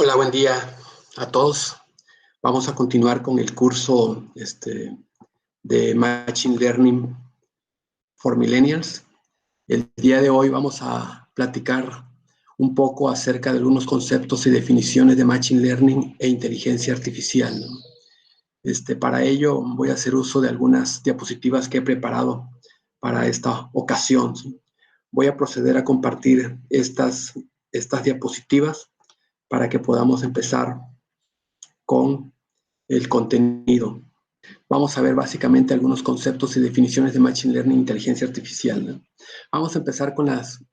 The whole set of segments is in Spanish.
Hola, buen día a todos. Vamos a continuar con el curso de Machine Learning for Millennials. El día de hoy vamos a platicar un poco acerca de algunos conceptos y definiciones de Machine Learning e inteligencia artificial, ¿no? Para ello voy a hacer uso de algunas diapositivas que he preparado para esta ocasión, ¿sí? Voy a proceder a compartir estas diapositivas para que podamos empezar con el contenido. Vamos a ver básicamente algunos conceptos y definiciones de Machine Learning e inteligencia artificial, ¿no? Vamos a empezar con las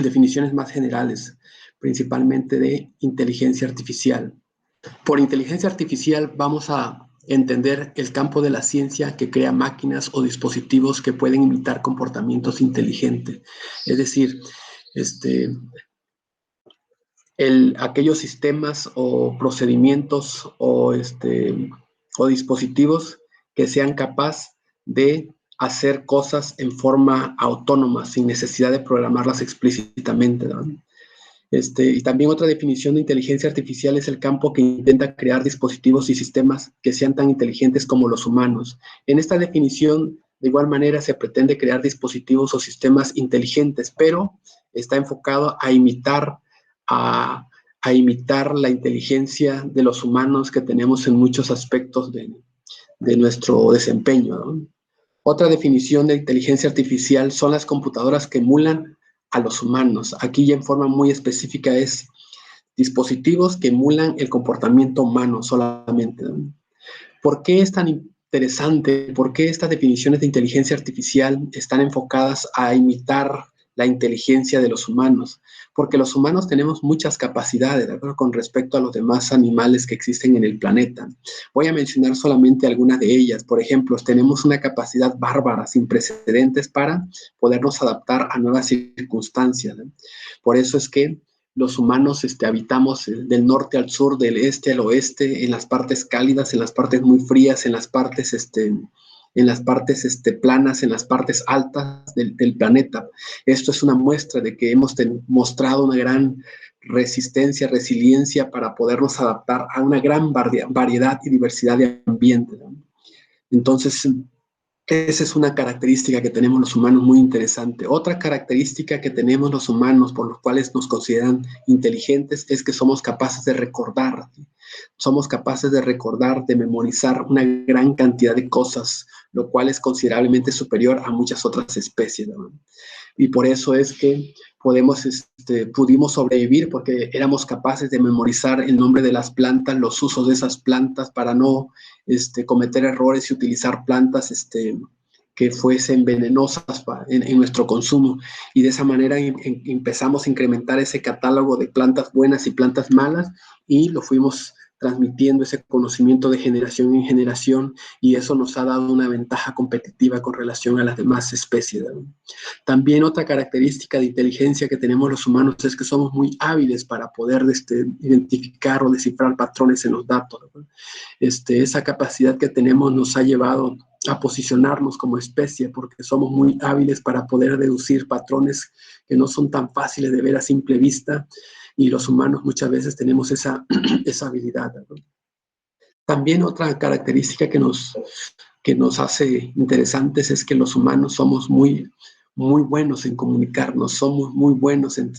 definiciones más generales, principalmente de inteligencia artificial. Por inteligencia artificial vamos a entender el campo de la ciencia que crea máquinas o dispositivos que pueden imitar comportamientos inteligentes. Es decir, aquellos sistemas o procedimientos o dispositivos que sean capaces de hacer cosas en forma autónoma, sin necesidad de programarlas explícitamente, ¿no? Y también otra definición de inteligencia artificial es el campo que intenta crear dispositivos y sistemas que sean tan inteligentes como los humanos. En esta definición, de igual manera, se pretende crear dispositivos o sistemas inteligentes, pero está enfocado a imitar, a imitar la inteligencia de los humanos que tenemos en muchos aspectos de nuestro desempeño, ¿no? Otra definición de inteligencia artificial son las computadoras que emulan a los humanos. Aquí ya en forma muy específica es dispositivos que emulan el comportamiento humano solamente, ¿no? ¿Por qué es tan interesante? ¿Por qué estas definiciones de inteligencia artificial están enfocadas a imitar la inteligencia de los humanos? Porque los humanos tenemos muchas capacidades, ¿de acuerdo?, con respecto a los demás animales que existen en el planeta. Voy a mencionar solamente algunas de ellas. Por ejemplo, tenemos una capacidad bárbara, sin precedentes, para podernos adaptar a nuevas circunstancias, ¿no? Por eso es que los humanos habitamos del norte al sur, del este al oeste, en las partes cálidas, en las partes muy frías, en las partes planas, en las partes altas del planeta. Esto es una muestra de que hemos mostrado una gran resistencia, resiliencia para podernos adaptar a una gran variedad y diversidad de ambientes, ¿no? Entonces, esa es una característica que tenemos los humanos muy interesante. Otra característica que tenemos los humanos, por los cuales nos consideran inteligentes, es que somos capaces de recordar. Somos capaces de recordar, de memorizar una gran cantidad de cosas, lo cual es considerablemente superior a muchas otras especies, ¿no? Y por eso es que pudimos sobrevivir, porque éramos capaces de memorizar el nombre de las plantas, los usos de esas plantas para no cometer errores y utilizar plantas que fuesen venenosas en nuestro consumo. Y de esa manera empezamos a incrementar ese catálogo de plantas buenas y plantas malas, y lo fuimos transmitiendo ese conocimiento de generación en generación, y eso nos ha dado una ventaja competitiva con relación a las demás especies, ¿no? También otra característica de inteligencia que tenemos los humanos es que somos muy hábiles para poder identificar o descifrar patrones en los datos, ¿no? Esa capacidad que tenemos nos ha llevado a posicionarnos como especie, porque somos muy hábiles para poder deducir patrones que no son tan fáciles de ver a simple vista, y los humanos muchas veces tenemos esa habilidad, ¿no? También otra característica que nos hace interesantes es que los humanos somos muy buenos en comunicarnos, somos muy buenos en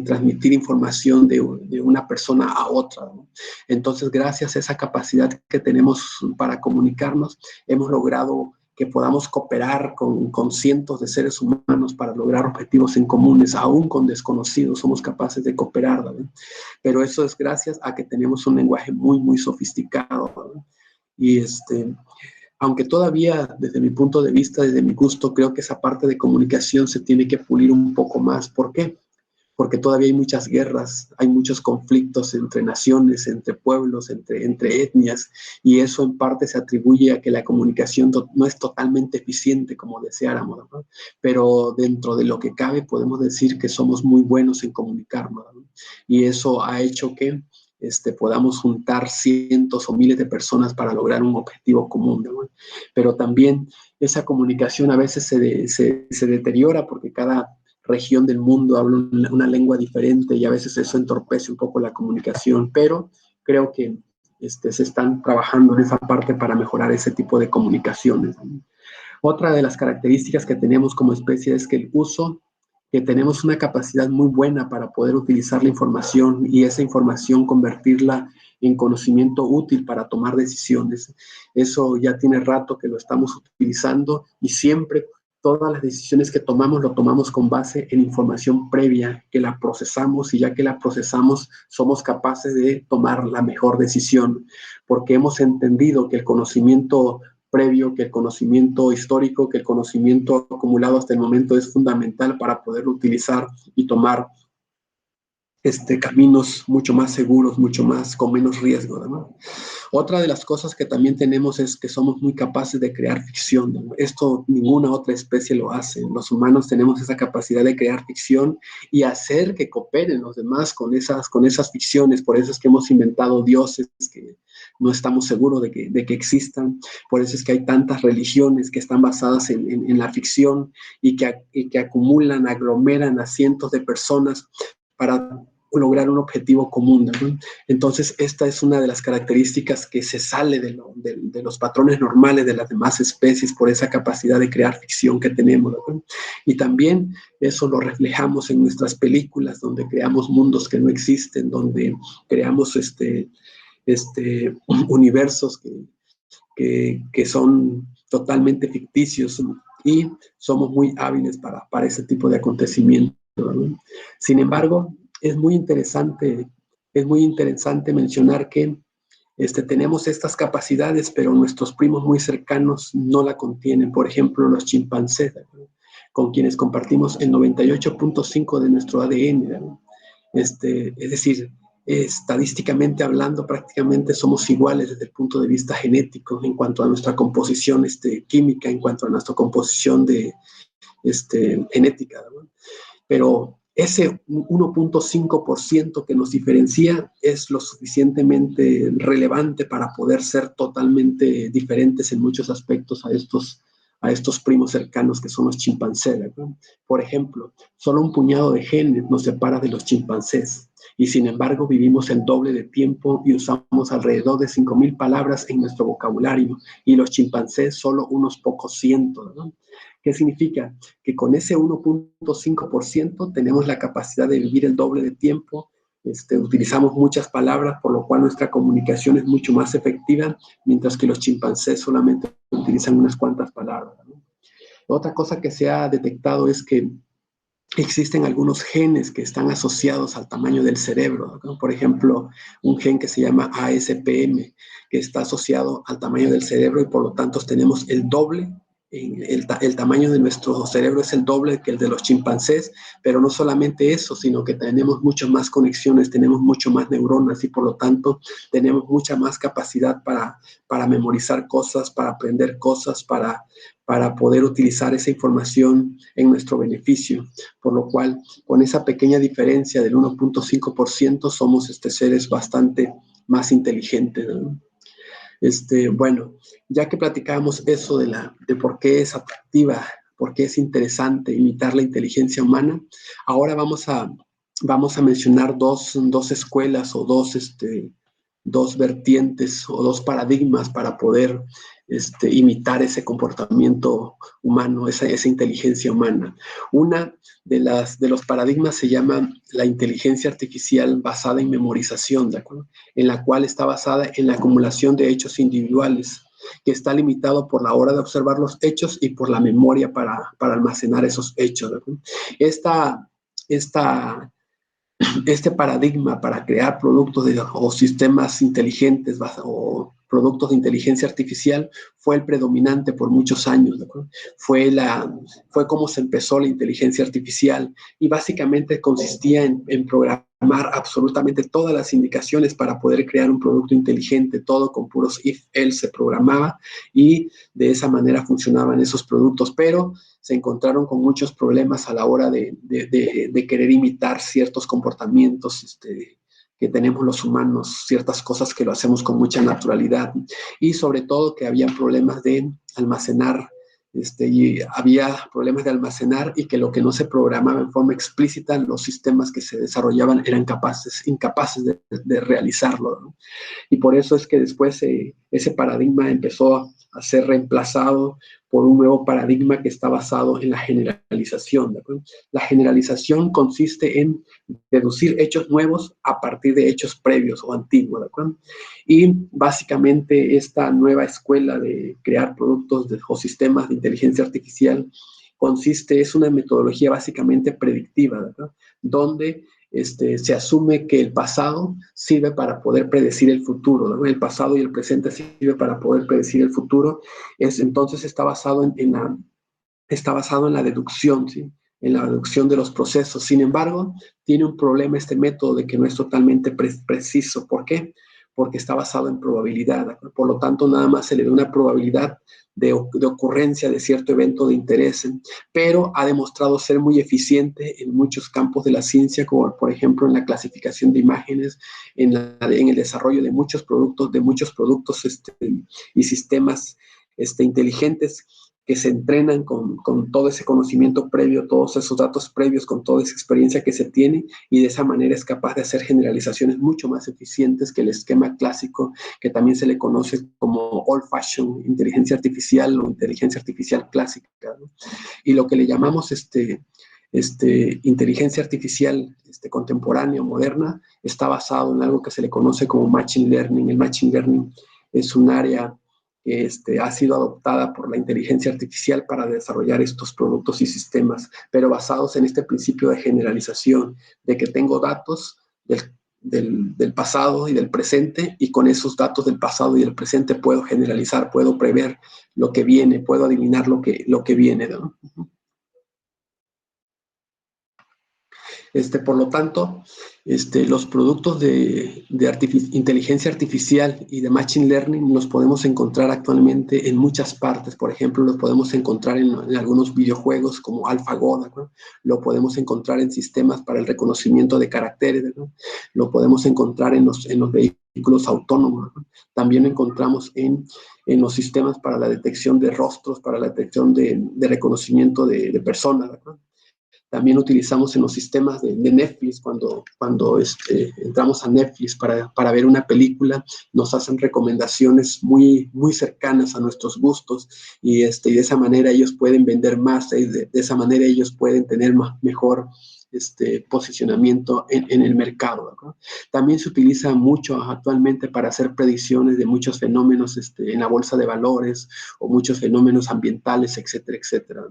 transmitir información de una persona a otra, ¿no? Entonces, gracias a esa capacidad que tenemos para comunicarnos, hemos logrado que podamos cooperar con cientos de seres humanos para lograr objetivos en comunes, aún con desconocidos, somos capaces de cooperar, ¿no? Pero eso es gracias a que tenemos un lenguaje muy sofisticado, ¿no? Y aunque todavía, desde mi punto de vista, desde mi gusto, creo que esa parte de comunicación se tiene que pulir un poco más. ¿Por qué? Porque todavía hay muchas guerras, hay muchos conflictos entre naciones, entre pueblos, entre etnias, y eso en parte se atribuye a que la comunicación no es totalmente eficiente como deseáramos, ¿no? Pero dentro de lo que cabe podemos decir que somos muy buenos en comunicarnos, ¿no? Y eso ha hecho que podamos juntar cientos o miles de personas para lograr un objetivo común, ¿no? Pero también esa comunicación a veces se deteriora, porque cada región del mundo habla una lengua diferente y a veces eso entorpece un poco la comunicación, pero creo que se están trabajando en esa parte para mejorar ese tipo de comunicaciones. Otra de las características que tenemos como especie es que tenemos una capacidad muy buena para poder utilizar la información y esa información convertirla en conocimiento útil para tomar decisiones. Eso ya tiene rato que lo estamos utilizando y siempre todas las decisiones que tomamos lo tomamos con base en información previa, que la procesamos y ya que la procesamos somos capaces de tomar la mejor decisión, porque hemos entendido que el conocimiento previo, que el conocimiento histórico, que el conocimiento acumulado hasta el momento es fundamental para poderlo utilizar y tomar caminos mucho más seguros, mucho más con menos riesgo, ¿no? Otra de las cosas que también tenemos es que somos muy capaces de crear ficción, ¿no? Esto ninguna otra especie lo hace. Los humanos tenemos esa capacidad de crear ficción y hacer que cooperen los demás con esas ficciones. Por eso es que hemos inventado dioses que no estamos seguros de que existan. Por eso es que hay tantas religiones que están basadas en la ficción y que acumulan, aglomeran a cientos de personas para lograr un objetivo común, ¿no? Entonces, esta es una de las características que se sale de los patrones normales de las demás especies por esa capacidad de crear ficción que tenemos, ¿no? Y también eso lo reflejamos en nuestras películas, donde creamos mundos que no existen, donde creamos universos que son totalmente ficticios, ¿no? Y somos muy hábiles para ese tipo de acontecimientos, ¿no? Sin embargo, es muy interesante mencionar que tenemos estas capacidades, pero nuestros primos muy cercanos no la contienen. Por ejemplo, los chimpancés, ¿no? Con quienes compartimos el 98.5 de nuestro ADN, ¿no? Es decir, estadísticamente hablando, prácticamente somos iguales desde el punto de vista genético en cuanto a nuestra composición química, en cuanto a nuestra composición genética, ¿no? Pero ese 1.5% que nos diferencia es lo suficientemente relevante para poder ser totalmente diferentes en muchos aspectos a estos primos cercanos que son los chimpancés, ¿no? Por ejemplo, solo un puñado de genes nos separa de los chimpancés y sin embargo vivimos el doble de tiempo y usamos alrededor de 5.000 palabras en nuestro vocabulario y los chimpancés solo unos pocos cientos, ¿no? ¿Qué significa? Que con ese 1.5% tenemos la capacidad de vivir el doble de tiempo, utilizamos muchas palabras, por lo cual nuestra comunicación es mucho más efectiva, mientras que los chimpancés solamente utilizan unas cuantas palabras, ¿no? Otra cosa que se ha detectado es que existen algunos genes que están asociados al tamaño del cerebro, ¿no? Por ejemplo, un gen que se llama ASPM, que está asociado al tamaño del cerebro y por lo tanto tenemos el doble. El tamaño de nuestro cerebro es el doble que el de los chimpancés, pero no solamente eso, sino que tenemos muchas más conexiones, tenemos mucho más neuronas y por lo tanto tenemos mucha más capacidad para memorizar cosas, para aprender cosas, para poder utilizar esa información en nuestro beneficio. Por lo cual, con esa pequeña diferencia del 1.5%, somos seres bastante más inteligentes, ¿no? Bueno, ya que platicábamos eso de por qué es atractiva, por qué es interesante imitar la inteligencia humana, ahora vamos a mencionar dos escuelas o dos vertientes o dos paradigmas para poder imitar ese comportamiento humano, esa inteligencia humana. Una de los paradigmas se llama la inteligencia artificial basada en memorización, ¿de acuerdo? En la cual está basada en la acumulación de hechos individuales, que está limitado por la hora de observar los hechos y por la memoria para almacenar esos hechos, ¿de acuerdo? Este paradigma para crear productos o sistemas inteligentes o productos de inteligencia artificial fue el predominante por muchos años, ¿de acuerdo? Fue como se empezó la inteligencia artificial y básicamente consistía en programar absolutamente todas las indicaciones para poder crear un producto inteligente, todo con puros if, else se programaba y de esa manera funcionaban esos productos, pero se encontraron con muchos problemas a la hora de querer imitar ciertos comportamientos que tenemos los humanos, ciertas cosas que lo hacemos con mucha naturalidad y sobre todo que había problemas de almacenar y había problemas de almacenar y que lo que no se programaba en forma explícita, los sistemas que se desarrollaban eran incapaces de realizarlo, ¿no? Y por eso es que después ese paradigma empezó a ser reemplazado por un nuevo paradigma que está basado en la generalización, ¿de acuerdo? La generalización consiste en deducir hechos nuevos a partir de hechos previos o antiguos, ¿de acuerdo? Y básicamente esta nueva escuela de crear productos o sistemas de inteligencia artificial es una metodología básicamente predictiva, ¿de acuerdo? Donde se asume que el pasado sirve para poder predecir el futuro, ¿no? El pasado y el presente sirve para poder predecir el futuro. Entonces está basado está basado en la deducción, ¿sí? En la deducción de los procesos. Sin embargo, tiene un problema este método de que no es totalmente preciso. ¿Por qué? Porque está basado en probabilidad, ¿no? Por lo tanto, nada más se le da una probabilidad de ocurrencia de cierto evento de interés, pero ha demostrado ser muy eficiente en muchos campos de la ciencia, como por ejemplo en la clasificación de imágenes, en el desarrollo de muchos productos y sistemas inteligentes que se entrenan con todo ese conocimiento previo, todos esos datos previos, con toda esa experiencia que se tiene, y de esa manera es capaz de hacer generalizaciones mucho más eficientes que el esquema clásico, que también se le conoce como old-fashioned inteligencia artificial o inteligencia artificial clásica, ¿no? Y lo que le llamamos inteligencia artificial contemporánea o moderna está basado en algo que se le conoce como machine learning. El machine learning es un área que ha sido adoptada por la inteligencia artificial para desarrollar estos productos y sistemas, pero basados en este principio de generalización, de que tengo datos del pasado y del presente, y con esos datos del pasado y del presente puedo generalizar, puedo prever lo que viene, puedo adivinar lo que viene, ¿no? Por lo tanto, los productos de inteligencia artificial y de machine learning los podemos encontrar actualmente en muchas partes. Por ejemplo, los podemos encontrar en algunos videojuegos como AlphaGo, ¿no? Lo podemos encontrar en sistemas para el reconocimiento de caracteres, ¿no? Lo podemos encontrar en los vehículos autónomos, ¿no? También lo encontramos en los sistemas para la detección de rostros, para la detección de reconocimiento de personas, ¿no? También utilizamos en los sistemas de Netflix, cuando entramos a Netflix para ver una película, nos hacen recomendaciones muy, muy cercanas a nuestros gustos, y de esa manera ellos pueden vender más, de esa manera ellos pueden tener mejor posicionamiento en el mercado, ¿no? También se utiliza mucho actualmente para hacer predicciones de muchos fenómenos en la bolsa de valores o muchos fenómenos ambientales, etcétera, etcétera.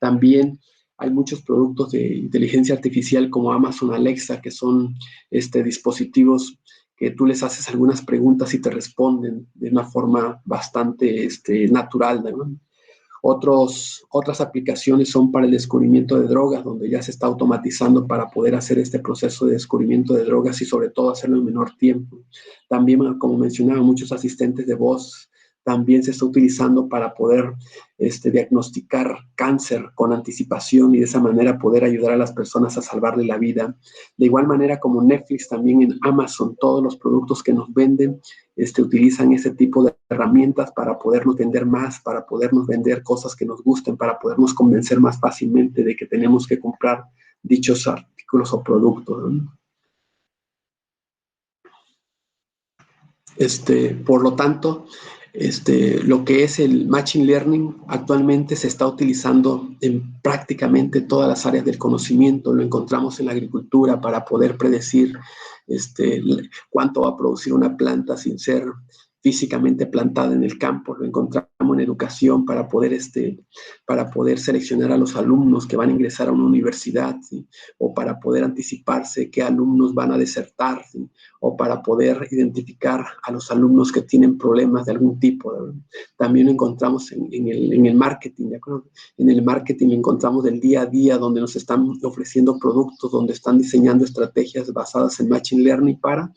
También hay muchos productos de inteligencia artificial como Amazon Alexa, que son dispositivos que tú les haces algunas preguntas y te responden de una forma bastante natural, ¿no? Otras aplicaciones son para el descubrimiento de drogas, donde ya se está automatizando para poder hacer este proceso de descubrimiento de drogas y sobre todo hacerlo en menor tiempo. También, como mencionaba, muchos asistentes de voz también se está utilizando para poder diagnosticar cáncer con anticipación y de esa manera poder ayudar a las personas a salvarle la vida. De igual manera como Netflix, también en Amazon, todos los productos que nos venden utilizan ese tipo de herramientas para podernos vender más, para podernos vender cosas que nos gusten, para podernos convencer más fácilmente de que tenemos que comprar dichos artículos o productos, ¿no? Por lo tanto, lo que es el Machine Learning actualmente se está utilizando en prácticamente todas las áreas del conocimiento. Lo encontramos en la agricultura para poder predecir cuánto va a producir una planta sin ser físicamente plantada en el campo. Lo encontramos en educación para poder seleccionar a los alumnos que van a ingresar a una universidad, ¿sí? O para poder anticiparse qué alumnos van a desertar, ¿sí? O para poder identificar a los alumnos que tienen problemas de algún tipo, ¿verdad? También lo encontramos en el marketing, ¿de acuerdo? En el marketing encontramos el día a día, donde nos están ofreciendo productos, donde están diseñando estrategias basadas en Machine Learning para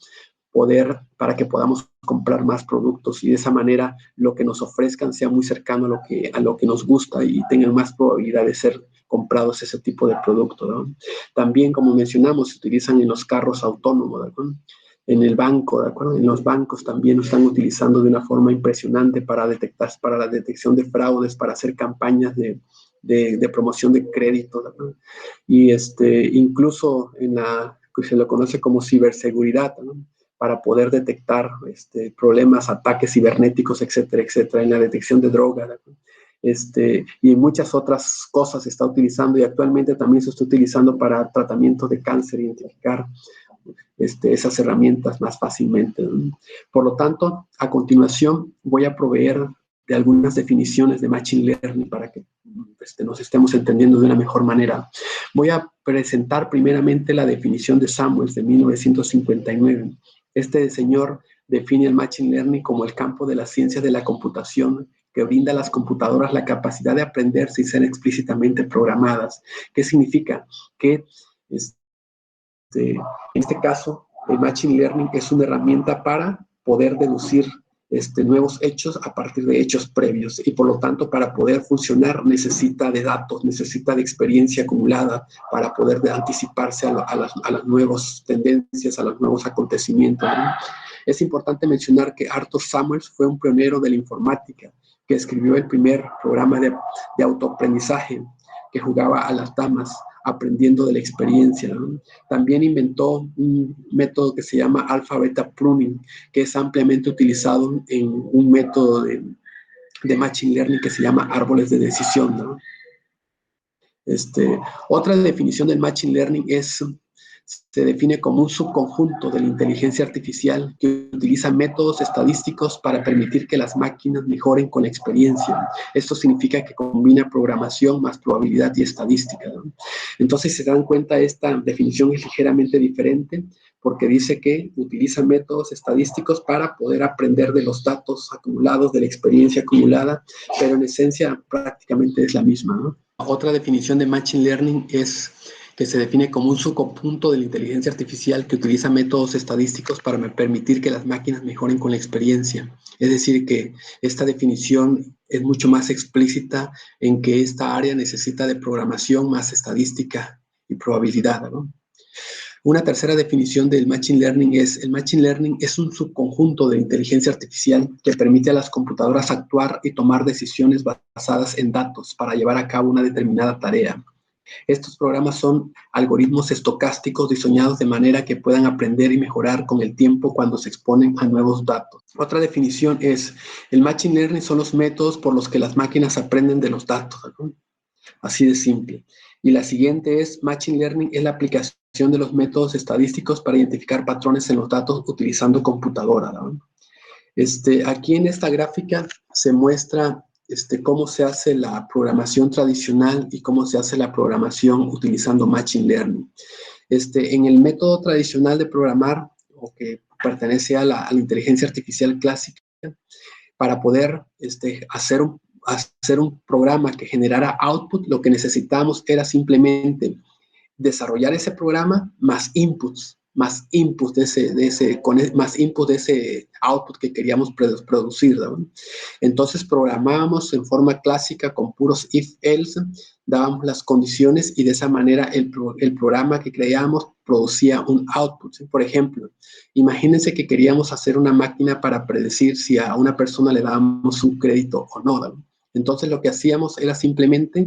que podamos comprar más productos y de esa manera lo que nos ofrezcan sea muy cercano a lo que nos gusta y tengan más probabilidad de ser comprados ese tipo de producto, ¿no? También, como mencionamos, se utilizan en los carros autónomos, ¿no? en el banco, ¿de acuerdo? En los bancos también lo están utilizando de una forma impresionante para detectar, para la detección de fraudes, para hacer campañas de promoción de crédito, ¿de acuerdo? Y incluso en la que se lo conoce como ciberseguridad, ¿no? Para poder detectar problemas, ataques cibernéticos, etcétera, etcétera, en la detección de drogas, ¿de acuerdo? Y muchas otras cosas se está utilizando, y actualmente también se está utilizando para tratamiento de cáncer, identificar esas herramientas más fácilmente, ¿no? Por lo tanto, a continuación voy a proveer de algunas definiciones de Machine Learning para que nos estemos entendiendo de una mejor manera. Voy a presentar primeramente la definición de Samuels de 1959. Este señor define el Machine Learning como el campo de la ciencia de la computación que brinda a las computadoras la capacidad de aprenderse y ser explícitamente programadas. ¿Qué significa? Que en este caso, el Machine Learning es una herramienta para poder deducir nuevos hechos a partir de hechos previos, y por lo tanto para poder funcionar necesita de datos, necesita de experiencia acumulada para poder anticiparse a las nuevas tendencias, a los nuevos acontecimientos, ¿no? Es importante mencionar que Arthur Samuels fue un pionero de la informática que escribió el primer programa de autoaprendizaje que jugaba a las damas aprendiendo de la experiencia, ¿no? También inventó un método que se llama alpha beta pruning, que es ampliamente utilizado en un método de machine learning que se llama árboles de decisión, ¿no? Otra definición del machine learning se define como un subconjunto de la inteligencia artificial que utiliza métodos estadísticos para permitir que las máquinas mejoren con la experiencia. Esto significa que combina programación más probabilidad y estadística, ¿no? Entonces, si se dan cuenta, esta definición es ligeramente diferente porque dice que utiliza métodos estadísticos para poder aprender de los datos acumulados, de la experiencia acumulada, pero en esencia prácticamente es la misma, ¿no? Otra definición de Machine Learning es que se define como un subconjunto de la inteligencia artificial que utiliza métodos estadísticos para permitir que las máquinas mejoren con la experiencia. Es decir, que esta definición es mucho más explícita en que esta área necesita de programación más estadística y probabilidad, ¿no? Una tercera definición del Machine Learning el Machine Learning es un subconjunto de inteligencia artificial que permite a las computadoras actuar y tomar decisiones basadas en datos para llevar a cabo una determinada tarea. Estos programas son algoritmos estocásticos diseñados de manera que puedan aprender y mejorar con el tiempo cuando se exponen a nuevos datos. Otra definición es, el Machine Learning son los métodos por los que las máquinas aprenden de los datos, ¿no? Así de simple. Y la siguiente es, Machine Learning es la aplicación de los métodos estadísticos para identificar patrones en los datos utilizando computadora, ¿no? Aquí en esta gráfica se muestra cómo se hace la programación tradicional y cómo se hace la programación utilizando Machine Learning. En el método tradicional de programar, o que pertenece a la inteligencia artificial clásica, para poder hacer un programa que generara output, lo que necesitábamos era simplemente desarrollar ese programa más inputs más input de ese output que queríamos producir, ¿no? Entonces programábamos en forma clásica con puros if-else, dábamos las condiciones y de esa manera el programa que creábamos producía un output, ¿sí? Por ejemplo, imagínense que queríamos hacer una máquina para predecir si a una persona le dábamos un crédito o no, ¿no? Entonces lo que hacíamos era simplemente,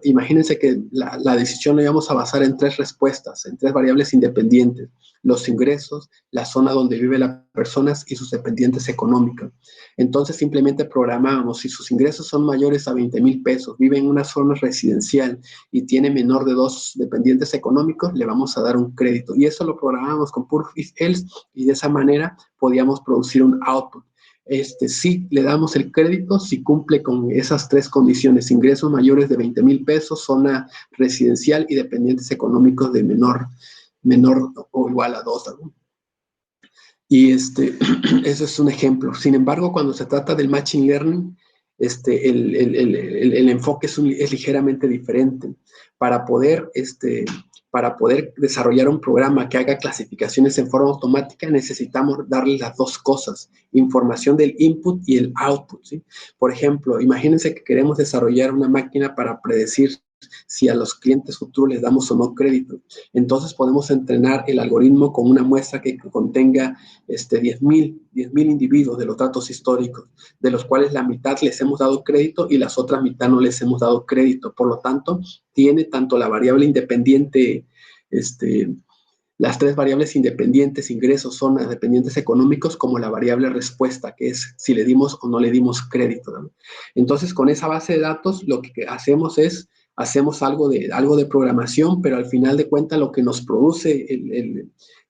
imagínense que la decisión la íbamos a basar en 3 respuestas, en 3 variables independientes: los ingresos, la zona donde vive la persona y sus dependientes económicos. Entonces simplemente programábamos, si sus ingresos son mayores a 20,000 pesos, vive en una zona residencial y tiene menor de 2 dependientes económicos, le vamos a dar un crédito. Y eso lo programábamos con pure if-else y de esa manera podíamos producir un output. Sí le damos el crédito si cumple con esas 3 condiciones: ingresos mayores de 20,000 pesos, zona residencial y dependientes económicos de menor o igual a 2, ¿no? Y eso es un ejemplo. Sin embargo, cuando se trata del Machine Learning, el enfoque es ligeramente diferente. Para poder desarrollar un programa que haga clasificaciones en forma automática, necesitamos darle las 2 cosas: información del input y el output, ¿sí? Por ejemplo, imagínense que queremos desarrollar una máquina para predecir si a los clientes futuros les damos o no crédito. Entonces podemos entrenar el algoritmo con una muestra que contenga 10,000 individuos de los datos históricos, de los cuales la mitad les hemos dado crédito y las otras mitad no les hemos dado crédito. Por lo tanto, tiene tanto la variable independiente, las tres variables independientes, ingresos, zonas, dependientes económicos, como la variable respuesta, que es si le dimos o no le dimos crédito, ¿no? Entonces, con esa base de datos, lo que hacemos es, hacemos algo de programación, pero al final de cuentas lo que nos produce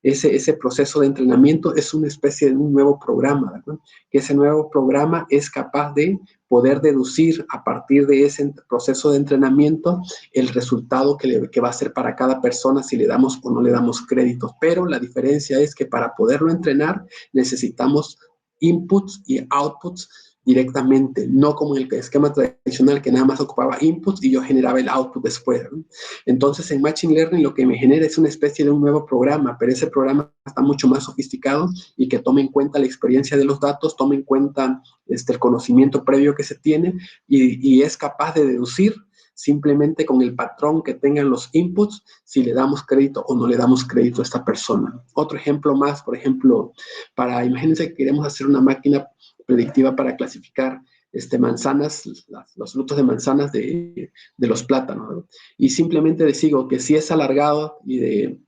ese proceso de entrenamiento es una especie de un nuevo programa, ¿no? Que ese nuevo programa es capaz de poder deducir a partir de ese proceso de entrenamiento el resultado que va a ser para cada persona si le damos o no le damos créditos. Pero la diferencia es que para poderlo entrenar necesitamos inputs y outputs directamente, no como en el esquema tradicional que nada más ocupaba inputs y yo generaba el output después, ¿no? Entonces en Machine Learning lo que me genera es una especie de un nuevo programa, pero ese programa está mucho más sofisticado y que tome en cuenta la experiencia de los datos, tome en cuenta el conocimiento previo que se tiene y es capaz de deducir simplemente con el patrón que tengan los inputs, si le damos crédito o no le damos crédito a esta persona. Otro ejemplo más, por ejemplo, imagínense que queremos hacer una máquina predictiva para clasificar manzanas, los frutos de manzanas de los plátanos, ¿no? Y simplemente decido que si es alargado y de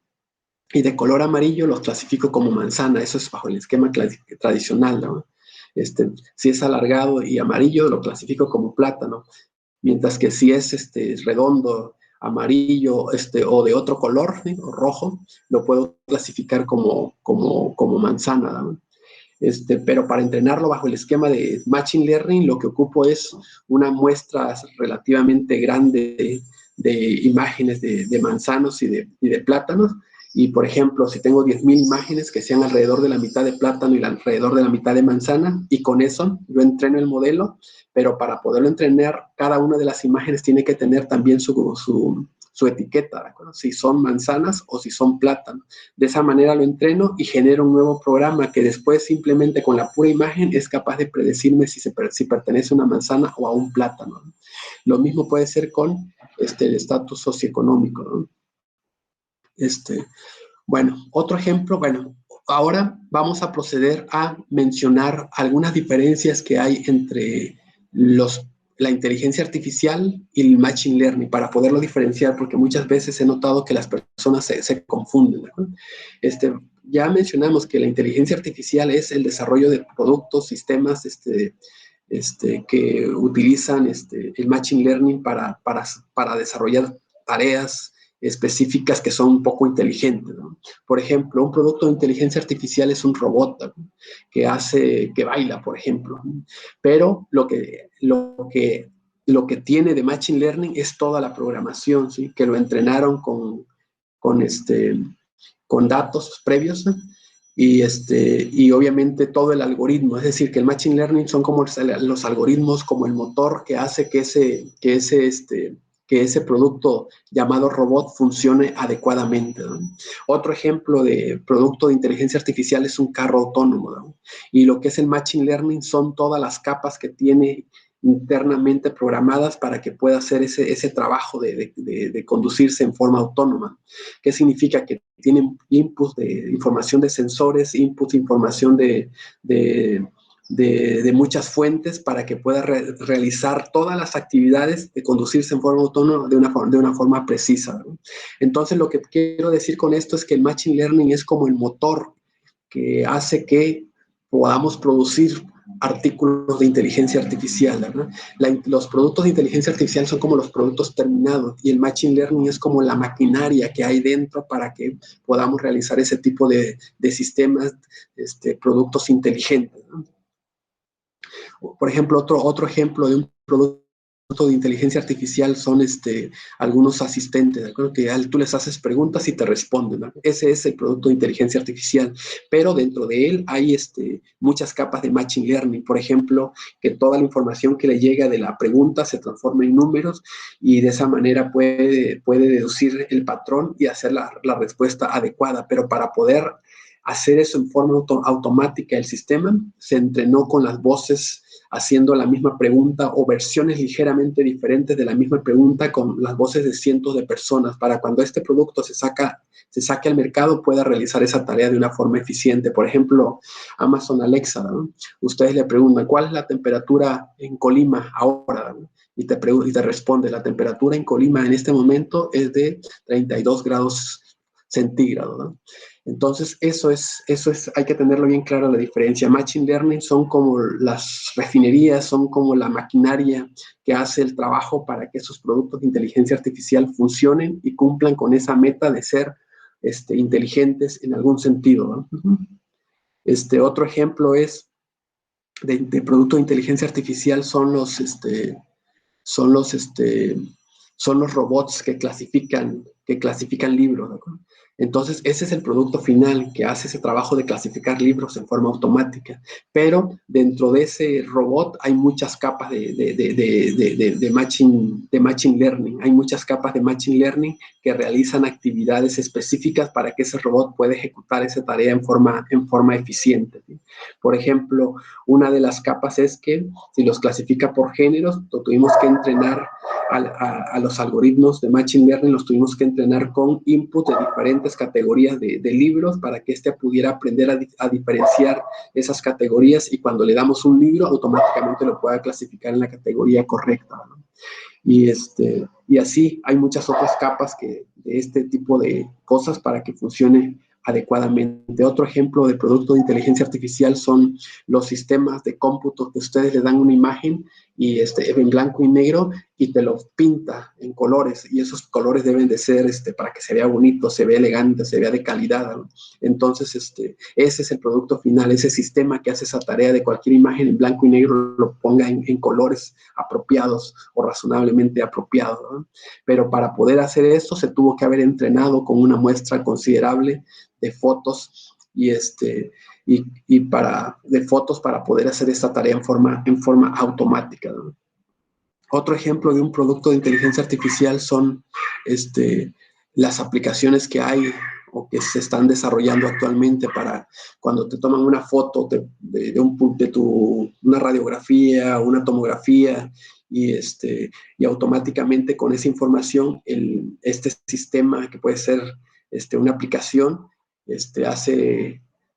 color amarillo, los clasifico como manzana. Eso es bajo el esquema tradicional, ¿no? Si es alargado y amarillo, lo clasifico como plátano. Mientras que si es redondo, amarillo o de otro color, ¿sí? O rojo, lo puedo clasificar como manzana, ¿no? Pero para entrenarlo bajo el esquema de Machine Learning, lo que ocupo es una muestra relativamente grande de imágenes de manzanos y de plátanos. Y, por ejemplo, si tengo 10,000 imágenes que sean alrededor de la mitad de plátano y alrededor de la mitad de manzana, y con eso yo entreno el modelo, pero para poderlo entrenar, cada una de las imágenes tiene que tener también su etiqueta, ¿de acuerdo? Si son manzanas o si son plátanos. De esa manera lo entreno y genero un nuevo programa que después simplemente con la pura imagen es capaz de predecirme si pertenece a una manzana o a un plátano, ¿no? Lo mismo puede ser con el estatus socioeconómico, ¿no? Bueno, otro ejemplo, bueno, ahora vamos a proceder a mencionar algunas diferencias que hay entre la inteligencia artificial y el machine learning para poderlo diferenciar, porque muchas veces he notado que las personas se confunden, ¿no? Ya mencionamos que la inteligencia artificial es el desarrollo de productos, sistemas, que utilizan el machine learning para desarrollar tareas específicas que son un poco inteligentes, ¿no? Por ejemplo, un producto de inteligencia artificial es un robot, ¿no? que baila, por ejemplo, ¿no? Pero lo que tiene de machine learning es toda la programación, ¿sí? Que lo entrenaron con datos previos, ¿no? Y obviamente todo el algoritmo, es decir, que el machine learning son como los algoritmos, como el motor que hace que ese producto llamado robot funcione adecuadamente, ¿no? Otro ejemplo de producto de inteligencia artificial es un carro autónomo, ¿no? Y lo que es el machine learning son todas las capas que tiene internamente programadas para que pueda hacer ese trabajo de conducirse en forma autónoma. ¿Qué significa? Que tienen inputs de información de sensores, inputs de información de muchas fuentes para que pueda realizar todas las actividades de conducirse en forma autónoma de una forma precisa, ¿no? Entonces, lo que quiero decir con esto es que el Machine Learning es como el motor que hace que podamos producir artículos de inteligencia artificial, ¿verdad? Los productos de inteligencia artificial son como los productos terminados y el Machine Learning es como la maquinaria que hay dentro para que podamos realizar ese tipo de sistemas, productos inteligentes, ¿no? Por ejemplo, otro ejemplo de un producto de inteligencia artificial son algunos asistentes, ¿de acuerdo? Que tú les haces preguntas y te responden, ¿no? Ese es el producto de inteligencia artificial, pero dentro de él hay muchas capas de machine learning, por ejemplo, que toda la información que le llega de la pregunta se transforma en números y de esa manera puede deducir el patrón y hacer la respuesta adecuada, pero para poder hacer eso en forma automática el sistema se entrenó con las voces haciendo la misma pregunta o versiones ligeramente diferentes de la misma pregunta con las voces de cientos de personas para cuando este producto se saque al mercado pueda realizar esa tarea de una forma eficiente. Por ejemplo, Amazon Alexa, ¿no? Ustedes le preguntan, ¿cuál es la temperatura en Colima ahora? ¿No? Y te responde, la temperatura en Colima en este momento es de 32 grados centígrados, ¿no? Entonces, eso es, hay que tenerlo bien claro la diferencia. Machine Learning son como las refinerías, son como la maquinaria que hace el trabajo para que esos productos de inteligencia artificial funcionen y cumplan con esa meta de ser inteligentes en algún sentido, ¿no? Otro ejemplo es de producto de inteligencia artificial son los, son los robots que clasifican libros, ¿no? Entonces, ese es el producto final que hace ese trabajo de clasificar libros en forma automática. Pero dentro de ese robot hay muchas capas de machine learning. Hay muchas capas de machine learning que realizan actividades específicas para que ese robot pueda ejecutar esa tarea en forma eficiente, ¿sí? Por ejemplo, una de las capas es que si los clasifica por géneros, tuvimos que entrenar a los algoritmos de Machine Learning, los tuvimos que entrenar con input de diferentes categorías de libros para que pudiera aprender a diferenciar esas categorías y cuando le damos un libro, automáticamente lo pueda clasificar en la categoría correcta, ¿no? Y así hay muchas otras capas de este tipo de cosas para que funcione adecuadamente. Otro ejemplo de producto de inteligencia artificial son los sistemas de cómputo que ustedes le dan una imagen y en blanco y negro y te lo pinta en colores y esos colores deben de ser para que se vea bonito, se vea elegante, se vea de calidad, ¿no? Entonces, ese es el producto final, ese sistema que hace esa tarea de cualquier imagen en blanco y negro lo ponga en colores apropiados o razonablemente apropiados, ¿no? Pero para poder hacer esto se tuvo que haber entrenado con una muestra considerable de fotos de fotos para poder hacer esta tarea en forma automática, ¿no? Otro ejemplo de un producto de inteligencia artificial son las aplicaciones que hay o que se están desarrollando actualmente para cuando te toman una foto una radiografía o una tomografía y automáticamente con esa información este sistema que puede ser una aplicación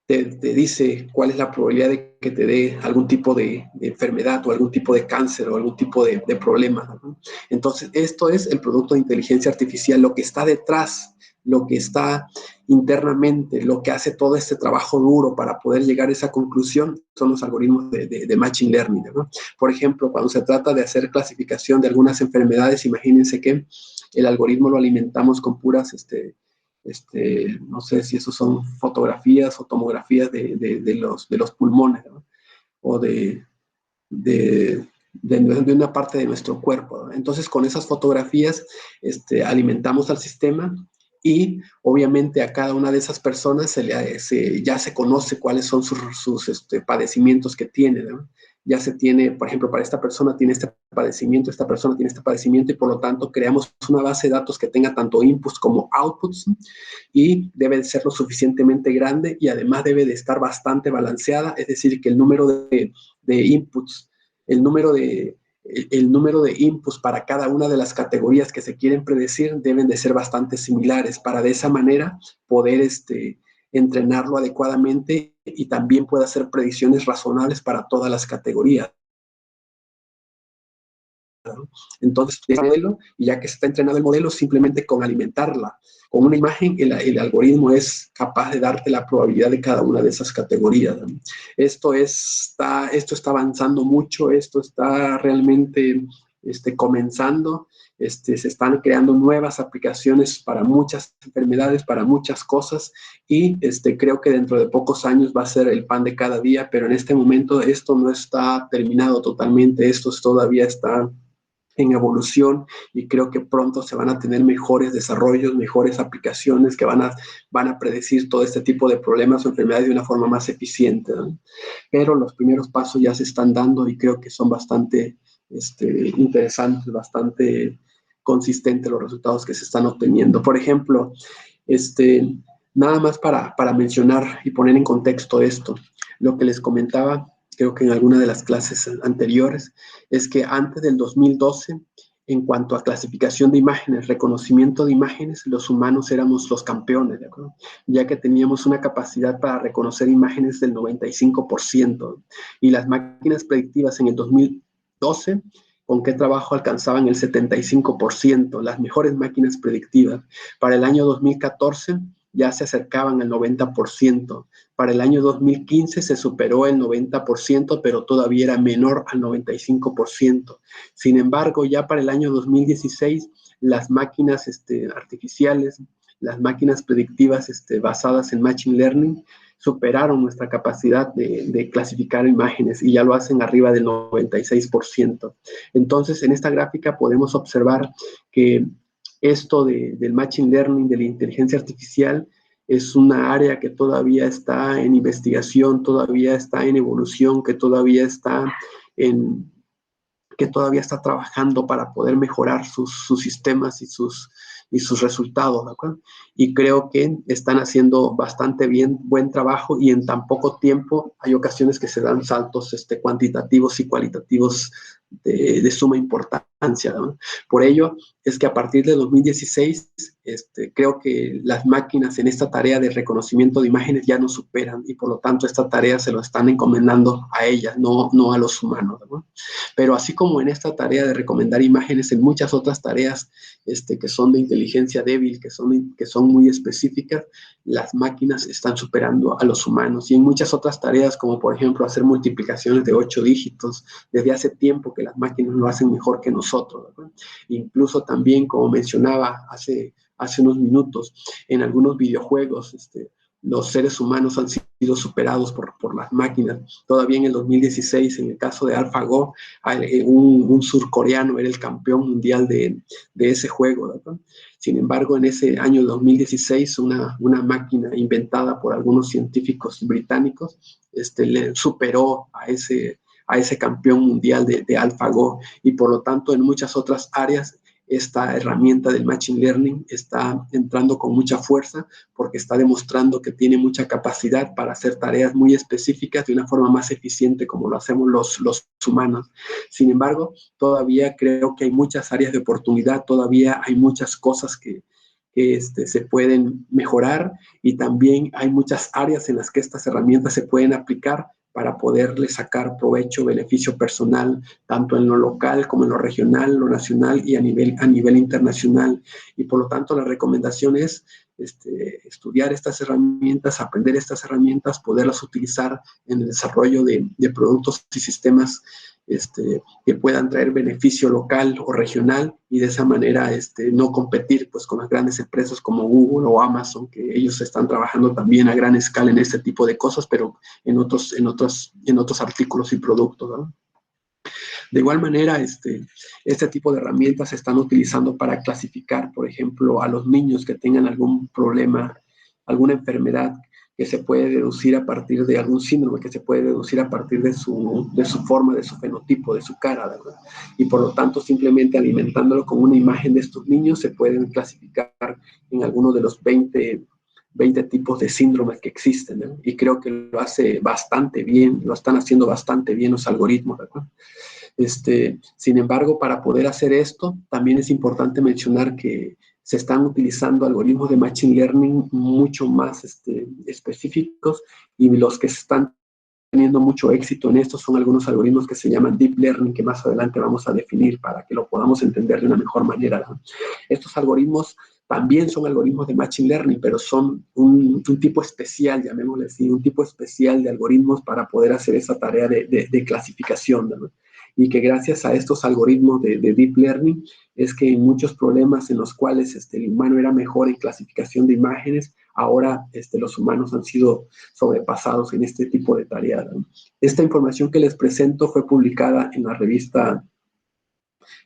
te dice cuál es la probabilidad de que te dé algún tipo de enfermedad o algún tipo de cáncer o algún tipo de problema, ¿no? Entonces, esto es el producto de inteligencia artificial, lo que está detrás, lo que está internamente, lo que hace todo este trabajo duro para poder llegar a esa conclusión son los algoritmos de Machine Learning, ¿no? Por ejemplo, cuando se trata de hacer clasificación de algunas enfermedades, imagínense que el algoritmo lo alimentamos con puras no sé si eso son fotografías o tomografías de los pulmones, ¿no? O de una parte de nuestro cuerpo, ¿no? Entonces, con esas fotografías alimentamos al sistema y obviamente a cada una de esas personas ya se conoce cuáles son sus padecimientos que tiene, ¿no? Ya se tiene, por ejemplo, para esta persona tiene este padecimiento, esta persona tiene este padecimiento y por lo tanto creamos una base de datos que tenga tanto inputs como outputs, ¿no? Y debe ser lo suficientemente grande y además debe de estar bastante balanceada, es decir, que el número de inputs, el número de inputs para cada una de las categorías que se quieren predecir deben de ser bastante similares para de esa manera poder entrenarlo adecuadamente y también pueda hacer predicciones razonables para todas las categorías, ¿no? Entonces, el modelo, y ya que está entrenado el modelo, simplemente con alimentarla con una imagen, el algoritmo es capaz de darte la probabilidad de cada una de esas categorías, ¿no? Esto está avanzando mucho, esto está realmente comenzando, se están creando nuevas aplicaciones para muchas enfermedades, para muchas cosas, y creo que dentro de pocos años va a ser el pan de cada día, pero en este momento esto no está terminado totalmente, esto todavía está en evolución y creo que pronto se van a tener mejores desarrollos, mejores aplicaciones que van a predecir todo este tipo de problemas o enfermedades de una forma más eficiente, ¿no? Pero los primeros pasos ya se están dando y creo que son bastante interesantes, bastante consistentes los resultados que se están obteniendo. Por ejemplo, nada más para mencionar y poner en contexto esto, lo que les comentaba creo que en alguna de las clases anteriores, es que antes del 2012, en cuanto a clasificación de imágenes, reconocimiento de imágenes, los humanos éramos los campeones, ¿de acuerdo? Ya que teníamos una capacidad para reconocer imágenes del 95%, y las máquinas predictivas en el 2012, ¿con qué trabajo alcanzaban el 75%? Las mejores máquinas predictivas. Para el año 2014 ya se acercaban al 90%. Para el año 2015 se superó el 90%, pero todavía era menor al 95%. Sin embargo, ya para el año 2016, las máquinas artificiales, las máquinas predictivas basadas en Machine Learning, superaron nuestra capacidad de clasificar imágenes y ya lo hacen arriba del 96%. Entonces, en esta gráfica podemos observar que esto del Machine Learning, de la inteligencia artificial, es una área que todavía está en investigación, todavía está en evolución, que todavía está trabajando para poder mejorar sus sistemas y sus resultados, ¿de acuerdo? Y creo que están haciendo bastante buen trabajo, y en tan poco tiempo hay ocasiones que se dan saltos cuantitativos y cualitativos de suma importancia, ¿no? Por ello es que a partir de 2016 creo que las máquinas en esta tarea de reconocimiento de imágenes ya nos superan, y por lo tanto esta tarea se lo están encomendando a ellas, no a los humanos, ¿no? Pero así como en esta tarea de recomendar imágenes, en muchas otras tareas que son de inteligencia débil, que son muy específicas, las máquinas están superando a los humanos. Y en muchas otras tareas, como por ejemplo hacer multiplicaciones de 8 dígitos, desde hace tiempo que las máquinas lo hacen mejor que nosotros, ¿no? Incluso también, como mencionaba hace unos minutos, en algunos videojuegos, los seres humanos han sido superados por las máquinas. Todavía en el 2016, en el caso de AlphaGo, un surcoreano era el campeón mundial de ese juego, ¿verdad? Sin embargo, en ese año 2016, una máquina inventada por algunos científicos británicos le superó a ese campeón mundial de AlphaGo, y por lo tanto en muchas otras áreas esta herramienta del Machine Learning está entrando con mucha fuerza, porque está demostrando que tiene mucha capacidad para hacer tareas muy específicas de una forma más eficiente, como lo hacemos los humanos. Sin embargo, todavía creo que hay muchas áreas de oportunidad, todavía hay muchas cosas que se pueden mejorar, y también hay muchas áreas en las que estas herramientas se pueden aplicar para poderle sacar provecho, beneficio personal, tanto en lo local como en lo regional, lo nacional y a nivel internacional. Y por lo tanto, la recomendación es estudiar estas herramientas, aprender estas herramientas, poderlas utilizar en el desarrollo de productos y sistemas que puedan traer beneficio local o regional, y de esa manera no competir pues con las grandes empresas como Google o Amazon, que ellos están trabajando también a gran escala en este tipo de cosas, pero en otros artículos y productos, ¿no? De igual manera, este tipo de herramientas se están utilizando para clasificar, por ejemplo, a los niños que tengan algún problema, alguna enfermedad que se puede deducir a partir de algún síndrome, que se puede deducir a partir de su forma, de su fenotipo, de su cara, ¿verdad? Y por lo tanto, simplemente alimentándolo con una imagen de estos niños, se pueden clasificar en alguno de los 20 tipos de síndromes que existen, ¿no? Y creo que lo hace bastante bien, lo están haciendo bastante bien los algoritmos, ¿verdad? Sin embargo, para poder hacer esto, también es importante mencionar que se están utilizando algoritmos de Machine Learning mucho más específicos, y los que se están teniendo mucho éxito en esto son algunos algoritmos que se llaman Deep Learning, que más adelante vamos a definir para que lo podamos entender de una mejor manera, ¿no? Estos algoritmos también son algoritmos de Machine Learning, pero son un tipo especial, llamémosle así, un tipo especial de algoritmos para poder hacer esa tarea de clasificación, ¿no? Y que gracias a estos algoritmos de Deep Learning es que en muchos problemas en los cuales el humano era mejor en clasificación de imágenes, ahora los humanos han sido sobrepasados en este tipo de tareas, ¿no? Esta información que les presento fue publicada en la revista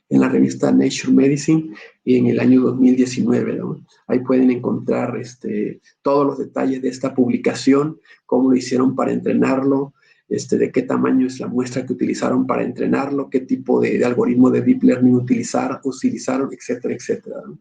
Nature Medicine, y en el año 2019, ¿no? Ahí pueden encontrar todos los detalles de esta publicación, cómo lo hicieron para entrenarlo, de qué tamaño es la muestra que utilizaron para entrenarlo, qué tipo de algoritmo de Deep Learning utilizaron, etcétera, etcétera, ¿no?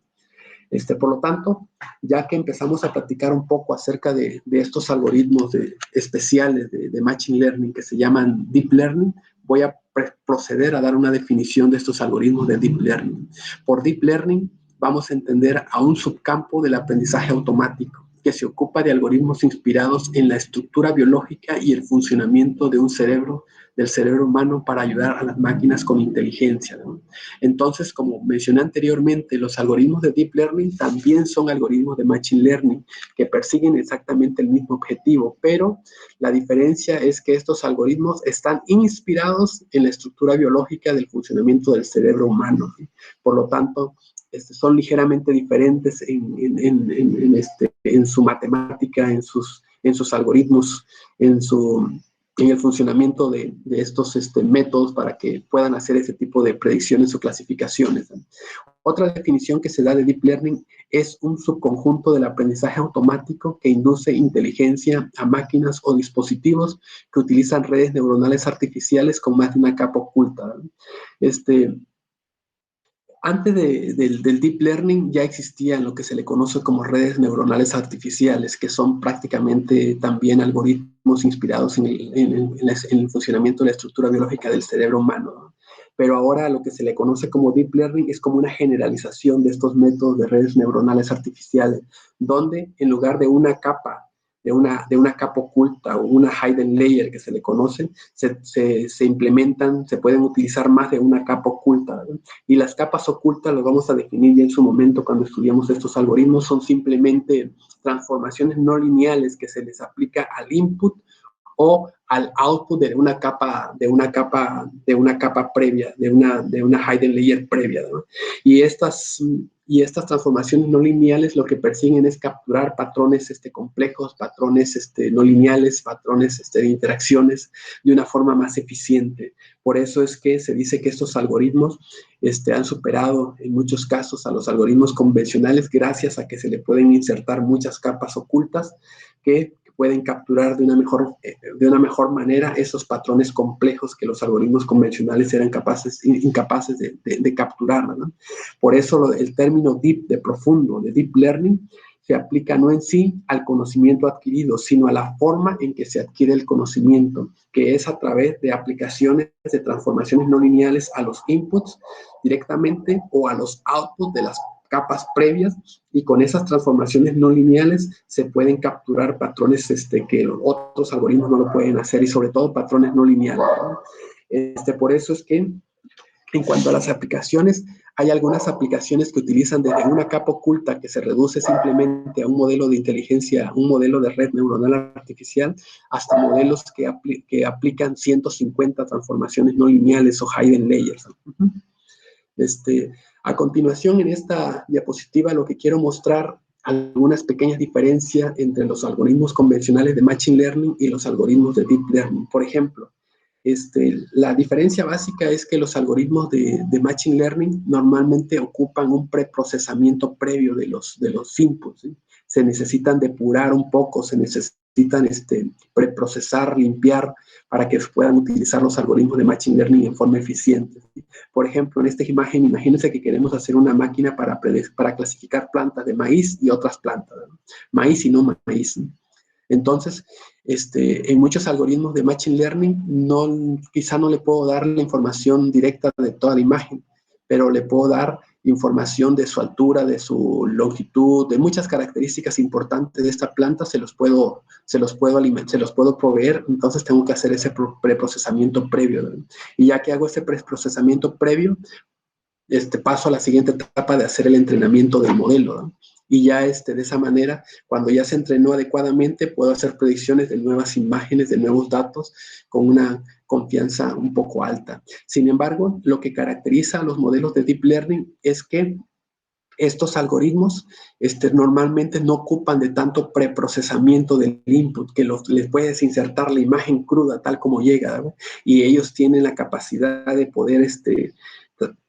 Por lo tanto, ya que empezamos a platicar un poco acerca de estos algoritmos especiales de Machine Learning que se llaman Deep Learning, voy a proceder a dar una definición de estos algoritmos de Deep Learning. Por Deep Learning vamos a entender a un subcampo del aprendizaje automático que se ocupa de algoritmos inspirados en la estructura biológica y el funcionamiento de un cerebro, del cerebro humano, para ayudar a las máquinas con inteligencia, ¿no? Entonces, como mencioné anteriormente, los algoritmos de Deep Learning también son algoritmos de Machine Learning que persiguen exactamente el mismo objetivo, pero la diferencia es que estos algoritmos están inspirados en la estructura biológica del funcionamiento del cerebro humano, ¿sí? Por lo tanto, son ligeramente diferentes en su matemática, en sus algoritmos, en el funcionamiento de estos métodos para que puedan hacer ese tipo de predicciones o clasificaciones. Otra definición que se da de Deep Learning es un subconjunto del aprendizaje automático que induce inteligencia a máquinas o dispositivos que utilizan redes neuronales artificiales con más de una capa oculta. Antes del Deep Learning ya existían lo que se le conoce como redes neuronales artificiales, que son prácticamente también algoritmos inspirados en el funcionamiento de la estructura biológica del cerebro humano, ¿no? Pero ahora lo que se le conoce como Deep Learning es como una generalización de estos métodos de redes neuronales artificiales, donde en lugar de una capa, de una capa oculta o una hidden layer que se le conoce, se implementan, se pueden utilizar más de una capa oculta, ¿no? Y las capas ocultas, lo vamos a definir ya en su momento cuando estudiamos estos algoritmos, son simplemente transformaciones no lineales que se les aplica al input o al output de una capa previa, de una hidden layer previa, ¿no? Y estas transformaciones no lineales lo que persiguen es capturar patrones complejos, patrones no lineales, patrones de interacciones de una forma más eficiente. Por eso es que se dice que estos algoritmos han superado en muchos casos a los algoritmos convencionales gracias a que se le pueden insertar muchas capas ocultas que pueden capturar de una mejor manera esos patrones complejos que los algoritmos convencionales eran incapaces de capturar, ¿no? Por eso el término deep, de profundo, de deep learning, se aplica no en sí al conocimiento adquirido, sino a la forma en que se adquiere el conocimiento, que es a través de aplicaciones de transformaciones no lineales a los inputs directamente o a los outputs de las capas previas, y con esas transformaciones no lineales se pueden capturar patrones que los otros algoritmos no lo pueden hacer, y sobre todo patrones no lineales, ¿no? Por eso es que en cuanto a las aplicaciones, hay algunas aplicaciones que utilizan desde una capa oculta que se reduce simplemente a un modelo de inteligencia, un modelo de red neuronal artificial, hasta modelos que aplican 150 transformaciones no lineales o hidden layers. A continuación, en esta diapositiva, lo que quiero mostrar algunas pequeñas diferencias entre los algoritmos convencionales de Machine Learning y los algoritmos de Deep Learning. Por ejemplo, la diferencia básica es que los algoritmos de Machine Learning normalmente ocupan un preprocesamiento previo de los inputs, ¿sí? Se necesitan depurar un poco, se necesitan preprocesar, limpiar, para que puedan utilizar los algoritmos de Machine Learning en forma eficiente, ¿sí? Por ejemplo, en esta imagen, imagínense que queremos hacer una máquina para clasificar plantas de maíz y otras plantas, ¿no? Maíz y no maíz, ¿no? Entonces, en muchos algoritmos de Machine Learning, quizá no le puedo dar la información directa de toda la imagen, pero le puedo dar información de su altura, de su longitud, de muchas características importantes de esta planta, se los puedo proveer. Entonces tengo que hacer ese preprocesamiento previo, ¿no? Y ya que hago ese preprocesamiento previo, paso a la siguiente etapa de hacer el entrenamiento del modelo, ¿no? Y ya de esa manera, cuando ya se entrenó adecuadamente, puedo hacer predicciones de nuevas imágenes, de nuevos datos, con una confianza un poco alta. Sin embargo, lo que caracteriza a los modelos de Deep Learning es que estos algoritmos normalmente no ocupan de tanto preprocesamiento del input, que les puedes insertar la imagen cruda tal como llega, ¿no? Y ellos tienen la capacidad de poder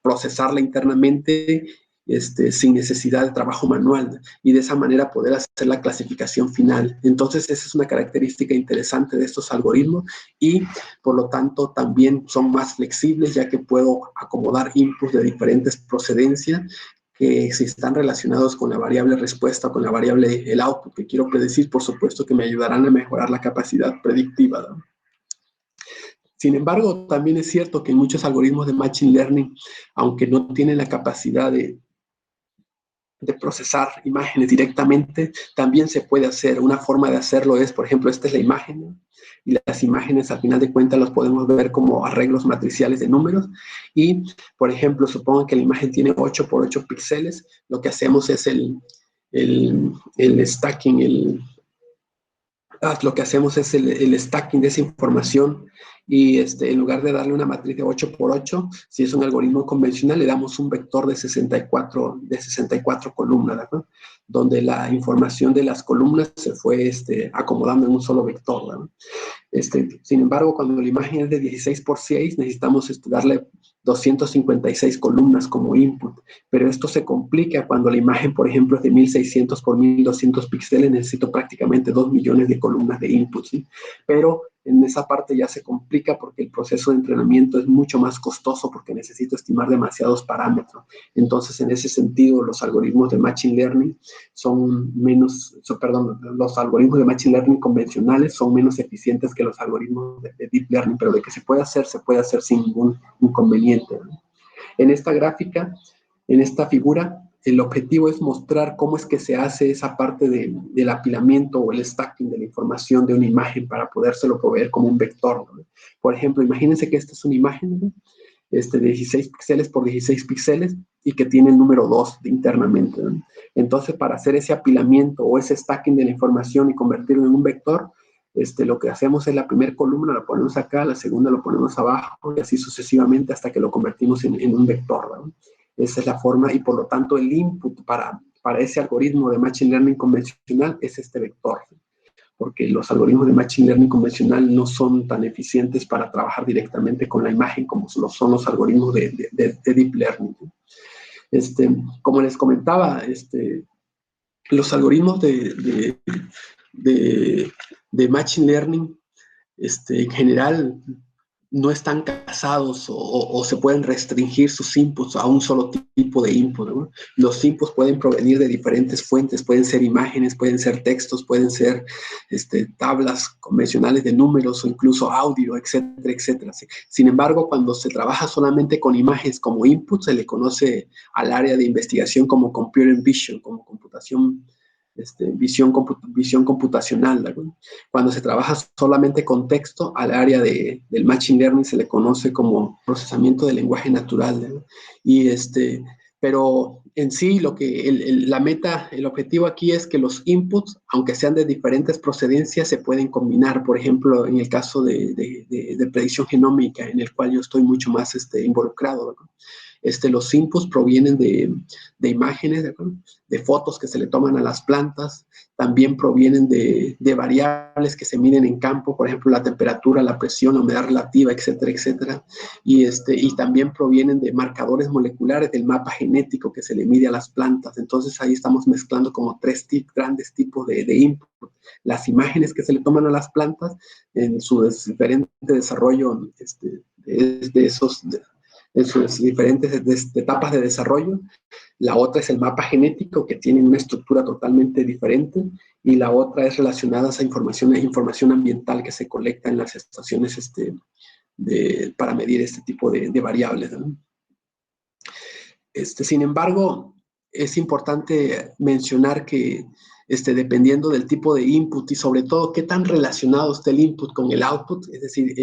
procesarla internamente sin necesidad de trabajo manual, y de esa manera poder hacer la clasificación final. Entonces, esa es una característica interesante de estos algoritmos, y por lo tanto también son más flexibles, ya que puedo acomodar inputs de diferentes procedencias que si están relacionados con la variable respuesta, con la variable el output que quiero predecir, por supuesto que me ayudarán a mejorar la capacidad predictiva, ¿no? Sin embargo, también es cierto que muchos algoritmos de Machine Learning, aunque no tienen la capacidad de procesar imágenes directamente, también se puede hacer. Una forma de hacerlo es, por ejemplo, esta es la imagen, ¿no? Y las imágenes, al final de cuentas, los podemos ver como arreglos matriciales de números. Y, por ejemplo, supongo que la imagen tiene 8 por 8 píxeles. Lo que hacemos es el stacking, lo que hacemos es el stacking de esa información y en lugar de darle una matriz de 8 por 8, si es un algoritmo convencional, le damos un vector de 64 columnas, ¿verdad? Donde la información de las columnas se fue acomodando en un solo vector, ¿verdad? Sin embargo, cuando la imagen es de 16 por 6, necesitamos darle 256 columnas como input, pero esto se complica cuando la imagen, por ejemplo, es de 1600 por 1200 píxeles, necesito prácticamente 2 millones de columnas de input, ¿sí? Pero en esa parte ya se complica porque el proceso de entrenamiento es mucho más costoso porque necesito estimar demasiados parámetros. Entonces, en ese sentido, los algoritmos de Machine Learning los algoritmos de Machine Learning convencionales son menos eficientes que los algoritmos de Deep Learning, pero de que se puede hacer sin ningún inconveniente, ¿no? En esta gráfica, en esta figura, el objetivo es mostrar cómo es que se hace esa parte del apilamiento o el stacking de la información de una imagen para podérselo proveer como un vector, ¿no? Por ejemplo, imagínense que esta es una imagen, ¿no? De 16 píxeles por 16 píxeles y que tiene el número 2 internamente, ¿no? Entonces, para hacer ese apilamiento o ese stacking de la información y convertirlo en un vector, lo que hacemos es la primera columna la ponemos acá, la segunda lo ponemos abajo y así sucesivamente hasta que lo convertimos en un vector, ¿no? Esa es la forma y por lo tanto el input para ese algoritmo de Machine Learning convencional es este vector, porque los algoritmos de Machine Learning convencional no son tan eficientes para trabajar directamente con la imagen como son los algoritmos de Deep Learning. Como les comentaba, los algoritmos de Machine Learning en general no están casados o se pueden restringir sus inputs a un solo tipo de input, ¿no? Los inputs pueden provenir de diferentes fuentes, pueden ser imágenes, pueden ser textos, pueden ser tablas convencionales de números o incluso audio, etcétera, etcétera. Sin embargo, cuando se trabaja solamente con imágenes como input, se le conoce al área de investigación como computer vision, como computación, visión computacional, ¿no? Cuando se trabaja solamente con texto, al área del Machine Learning se le conoce como procesamiento del lenguaje natural, ¿no? Y pero en sí, la meta, el objetivo aquí es que los inputs, aunque sean de diferentes procedencias, se pueden combinar. Por ejemplo, en el caso de predicción genómica, en el cual yo estoy mucho más involucrado, ¿no? Los inputs provienen de imágenes, de fotos que se le toman a las plantas, también provienen de variables que se miden en campo, por ejemplo, la temperatura, la presión, la humedad relativa, etcétera, etcétera. Y también provienen de marcadores moleculares del mapa genético que se le mide a las plantas. Entonces ahí estamos mezclando como tres grandes tipos de input. Las imágenes que se le toman a las plantas en su diferente desarrollo en sus diferentes etapas de desarrollo. La otra es el mapa genético, que tiene una estructura totalmente diferente, y la otra es relacionada a esa información ambiental que se colecta en las estaciones para medir este tipo de variables, ¿no? Sin embargo, es importante mencionar que dependiendo del tipo de input y sobre todo qué tan relacionado esté el input con el output, es decir,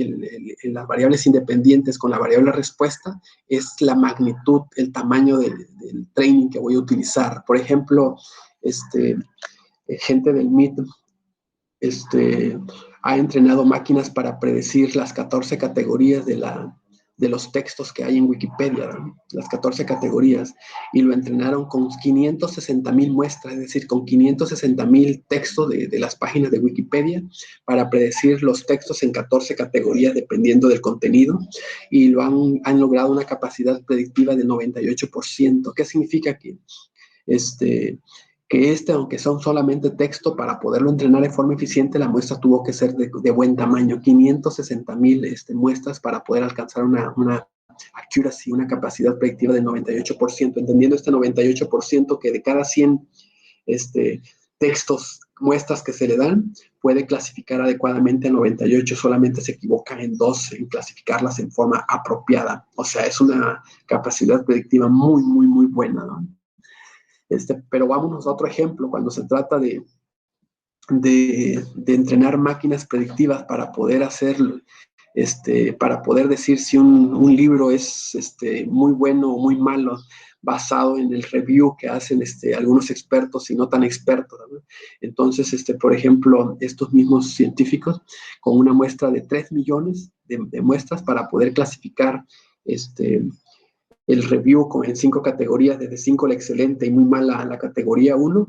las variables independientes con la variable respuesta, es la magnitud, el tamaño del training que voy a utilizar. Por ejemplo, gente del MIT ha entrenado máquinas para predecir las 14 categorías de los textos que hay en Wikipedia, ¿no? Las 14 categorías, y lo entrenaron con 560,000 muestras, es decir, con 560,000 textos de las páginas de Wikipedia para predecir los textos en 14 categorías dependiendo del contenido, y han logrado una capacidad predictiva del 98%. ¿Qué significa que aunque son solamente texto, para poderlo entrenar de forma eficiente, la muestra tuvo que ser de buen tamaño, 560,000 muestras para poder alcanzar una accuracy, una capacidad predictiva del 98%, entendiendo este 98% que de cada 100 textos, muestras que se le dan, puede clasificar adecuadamente a 98, solamente se equivoca en 2 en clasificarlas en forma apropiada. O sea, es una capacidad predictiva muy, muy, muy buena, ¿no? Pero vámonos a otro ejemplo, cuando se trata de entrenar máquinas predictivas para poder hacerlo, para poder decir si un libro es muy bueno o muy malo, basado en el review que hacen algunos expertos y no tan expertos, ¿no? Entonces, por ejemplo, estos mismos científicos, con una muestra de 3 millones de muestras para poder clasificar el review en 5 categorías, desde 5 la excelente y muy mala a la categoría 1,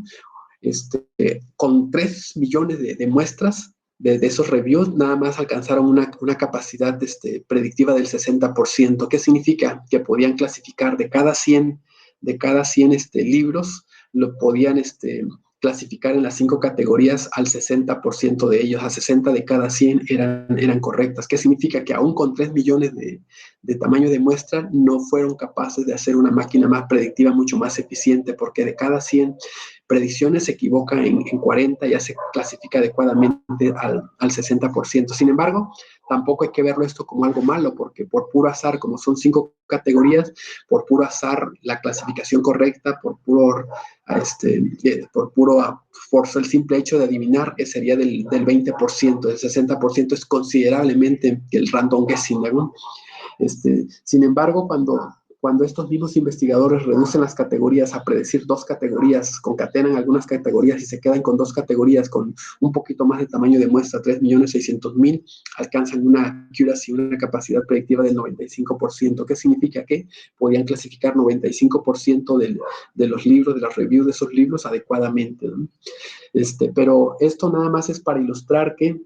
con 3 millones de muestras de esos reviews, nada más alcanzaron una capacidad predictiva del 60%. ¿Qué significa? Que podían clasificar de cada 100 libros, lo podían clasificar en las 5 categorías al 60% de ellos, a 60 de cada 100 eran correctas. ¿Qué significa? Que aún con 3 millones de tamaño de muestra, no fueron capaces de hacer una máquina más predictiva, mucho más eficiente, porque de cada 100 predicciones se equivoca en 40, ya se clasifica adecuadamente al 60%. Sin embargo, tampoco hay que verlo esto como algo malo, porque por puro azar, como son 5 categorías, por puro azar la clasificación correcta, por el simple hecho de adivinar, sería del 20%, el 60% es considerablemente el random guessing, ¿no? Sin embargo, cuando estos mismos investigadores reducen las categorías a predecir 2 categorías, concatenan algunas categorías y se quedan con 2 categorías con un poquito más de tamaño de muestra, 3.600.000, alcanzan una accuracy, una capacidad predictiva del 95%. ¿Qué significa? Que podían clasificar 95% de los libros, de las reviews de esos libros adecuadamente, ¿no? Pero esto nada más es para ilustrar que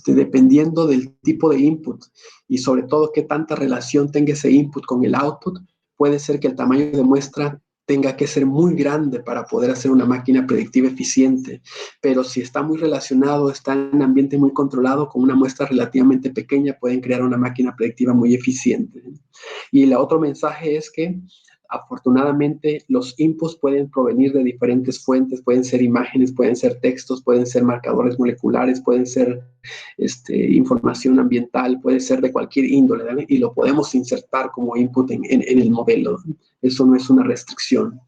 dependiendo del tipo de input y sobre todo qué tanta relación tenga ese input con el output, puede ser que el tamaño de muestra tenga que ser muy grande para poder hacer una máquina predictiva eficiente. Pero si está muy relacionado, está en un ambiente muy controlado, con una muestra relativamente pequeña, pueden crear una máquina predictiva muy eficiente. Y el otro mensaje es que afortunadamente los inputs pueden provenir de diferentes fuentes, pueden ser imágenes, pueden ser textos, pueden ser marcadores moleculares, pueden ser información ambiental, puede ser de cualquier índole, ¿vale? Y lo podemos insertar como input en el modelo. Eso no es una restricción.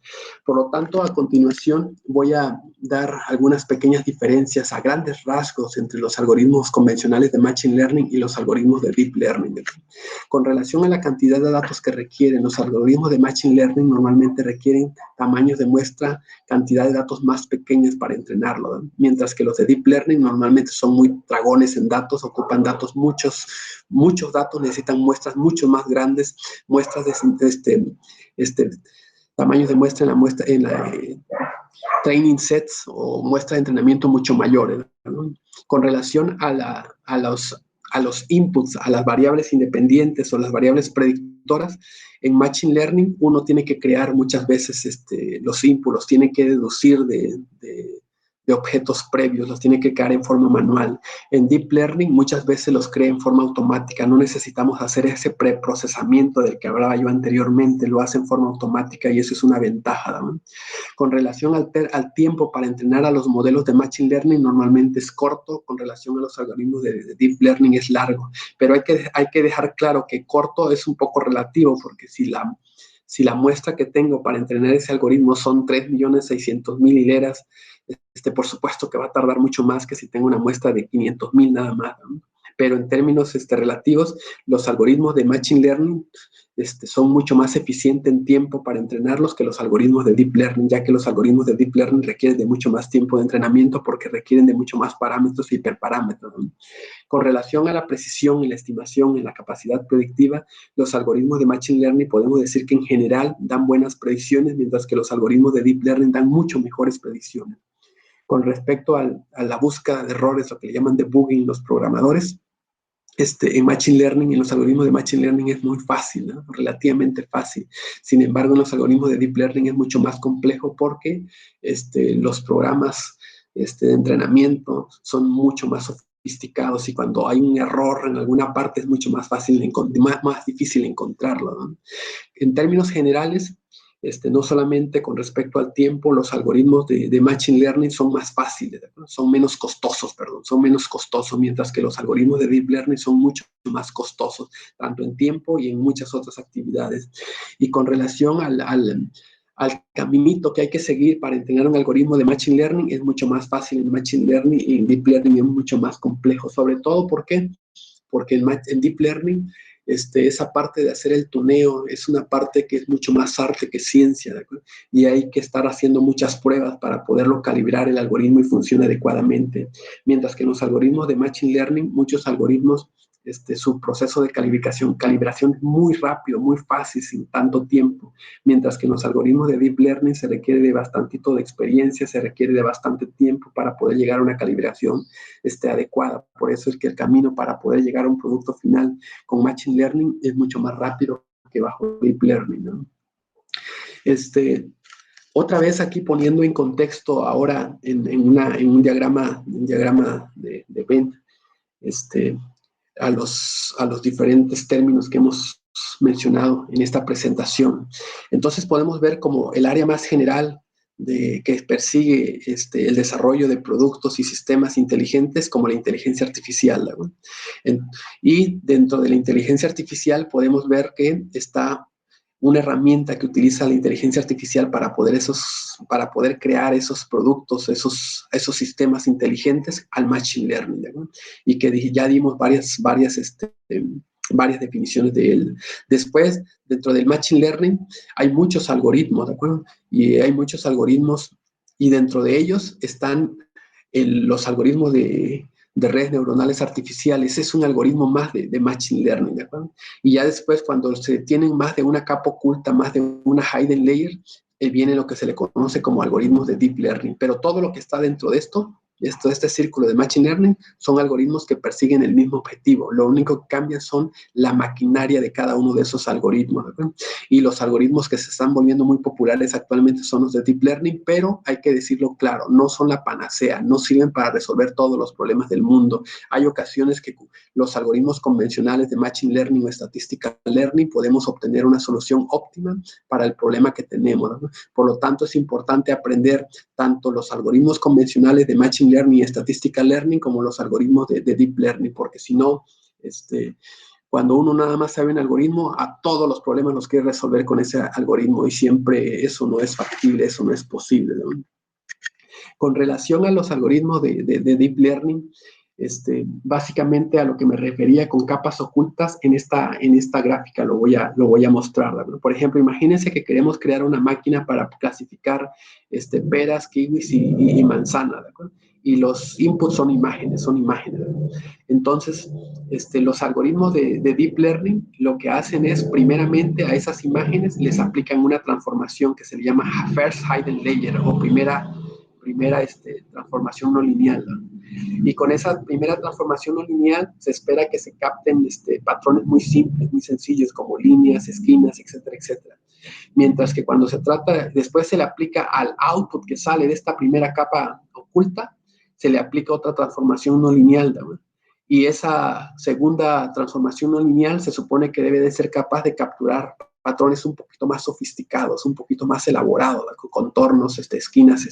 Por lo tanto, a continuación voy a dar algunas pequeñas diferencias a grandes rasgos entre los algoritmos convencionales de Machine Learning y los algoritmos de Deep Learning. Con relación a la cantidad de datos que requieren, los algoritmos de Machine Learning normalmente requieren tamaños de muestra, cantidad de datos más pequeñas para entrenarlo, ¿no? Mientras que los de Deep Learning normalmente son muy dragones en datos, ocupan datos, muchos datos, necesitan muestras mucho más grandes, muestras de tamaños de muestra en la training sets o muestras de entrenamiento mucho mayores, ¿no? Con relación a los inputs, a las variables independientes o las variables predictoras, en Machine Learning uno tiene que crear muchas veces los inputs, los tiene que deducir de objetos previos, los tiene que crear en forma manual. En Deep Learning muchas veces los crea en forma automática, no necesitamos hacer ese preprocesamiento del que hablaba yo anteriormente, lo hace en forma automática y eso es una ventaja, ¿no? Con relación al tiempo para entrenar a los modelos de Machine Learning, normalmente es corto, con relación a los algoritmos de Deep Learning es largo, pero hay que dejar claro que corto es un poco relativo, porque si la muestra que tengo para entrenar ese algoritmo son 3.600.000 hileras, por supuesto que va a tardar mucho más que si tengo una muestra de 500.000 nada más, ¿no? Pero en términos relativos, los algoritmos de Machine Learning son mucho más eficientes en tiempo para entrenarlos que los algoritmos de Deep Learning, ya que los algoritmos de Deep Learning requieren de mucho más tiempo de entrenamiento porque requieren de mucho más parámetros y hiperparámetros, ¿no? Con relación a la precisión y la estimación en la capacidad predictiva, los algoritmos de Machine Learning podemos decir que en general dan buenas predicciones, mientras que los algoritmos de Deep Learning dan mucho mejores predicciones. Con respecto a la búsqueda de errores, lo que le llaman debugging los programadores, en Machine Learning, en los algoritmos de Machine Learning es muy fácil, ¿no? Relativamente fácil. Sin embargo, en los algoritmos de Deep Learning es mucho más complejo porque los programas de entrenamiento son mucho más sofisticados sofisticados y cuando hay un error en alguna parte es mucho más fácil, más difícil encontrarlo, ¿no? En términos generales, no solamente con respecto al tiempo, los algoritmos de Machine Learning son más fáciles, ¿no? Son menos costosos, mientras que los algoritmos de Deep Learning son mucho más costosos, tanto en tiempo y en muchas otras actividades. Y con relación al caminito que hay que seguir para entrenar un algoritmo de Machine Learning, es mucho más fácil en Machine Learning y en Deep Learning es mucho más complejo. Sobre todo, ¿por qué? Porque en Deep Learning, esa parte de hacer el tuneo es una parte que es mucho más arte que ciencia, ¿de acuerdo? Y hay que estar haciendo muchas pruebas para poderlo calibrar el algoritmo y funcione adecuadamente. Mientras que en los algoritmos de Machine Learning, muchos algoritmos, su proceso de calibración es muy rápido, muy fácil, sin tanto tiempo. Mientras que en los algoritmos de Deep Learning se requiere de bastantito de experiencia, se requiere de bastante tiempo para poder llegar a una calibración adecuada. Por eso es que el camino para poder llegar a un producto final con Machine Learning es mucho más rápido que bajo Deep Learning, ¿no? Otra vez aquí poniendo en contexto ahora en un diagrama de Venn, a los diferentes términos que hemos mencionado en esta presentación. Entonces podemos ver como el área más general que persigue el desarrollo de productos y sistemas inteligentes como la inteligencia artificial, ¿no? Y dentro de la inteligencia artificial podemos ver que está una herramienta que utiliza la inteligencia artificial para poder crear esos productos, esos sistemas inteligentes al Machine Learning, ¿no? Y que ya dimos varias definiciones de él. Después, dentro del Machine Learning, hay muchos algoritmos, ¿de acuerdo? Y hay muchos algoritmos, y dentro de ellos están los algoritmos de redes neuronales artificiales. Es un algoritmo más de Machine Learning, ¿de acuerdo? Y ya después, cuando se tienen más de una capa oculta, más de una hidden layer, viene lo que se le conoce como algoritmos de Deep Learning. Pero todo lo que está dentro de este círculo de Machine Learning, son algoritmos que persiguen el mismo objetivo. Lo único que cambia son la maquinaria de cada uno de esos algoritmos, ¿verdad? Y los algoritmos que se están volviendo muy populares actualmente son los de Deep Learning, pero hay que decirlo claro, no son la panacea, no sirven para resolver todos los problemas del mundo. Hay ocasiones que los algoritmos convencionales de Machine Learning o Statistical Learning podemos obtener una solución óptima para el problema que tenemos, ¿no? Por lo tanto, es importante aprender tanto los algoritmos convencionales de Machine Learning y Statistical Learning como los algoritmos de Deep Learning, porque si no, cuando uno nada más sabe un algoritmo, a todos los problemas los quiere resolver con ese algoritmo y siempre eso no es factible, eso no es posible, ¿no? Con relación a los algoritmos de Deep Learning, básicamente a lo que me refería con capas ocultas, en esta gráfica lo voy a mostrar, ¿no? Por ejemplo, imagínense que queremos crear una máquina para clasificar peras, kiwis y manzanas, ¿de acuerdo? Y los inputs son imágenes, ¿no? Entonces, los algoritmos de Deep Learning lo que hacen es, primeramente, a esas imágenes les aplican una transformación que se le llama First Hidden Layer, o primera transformación no lineal, ¿no? Y con esa primera transformación no lineal se espera que se capten patrones muy simples, muy sencillos, como líneas, esquinas, etcétera, etcétera. Mientras que cuando después se le aplica al output que sale de esta primera capa oculta, se le aplica otra transformación no lineal, ¿no? Y esa segunda transformación no lineal se supone que debe de ser capaz de capturar patrones un poquito más sofisticados, un poquito más elaborados, ¿no? Contornos, esquinas,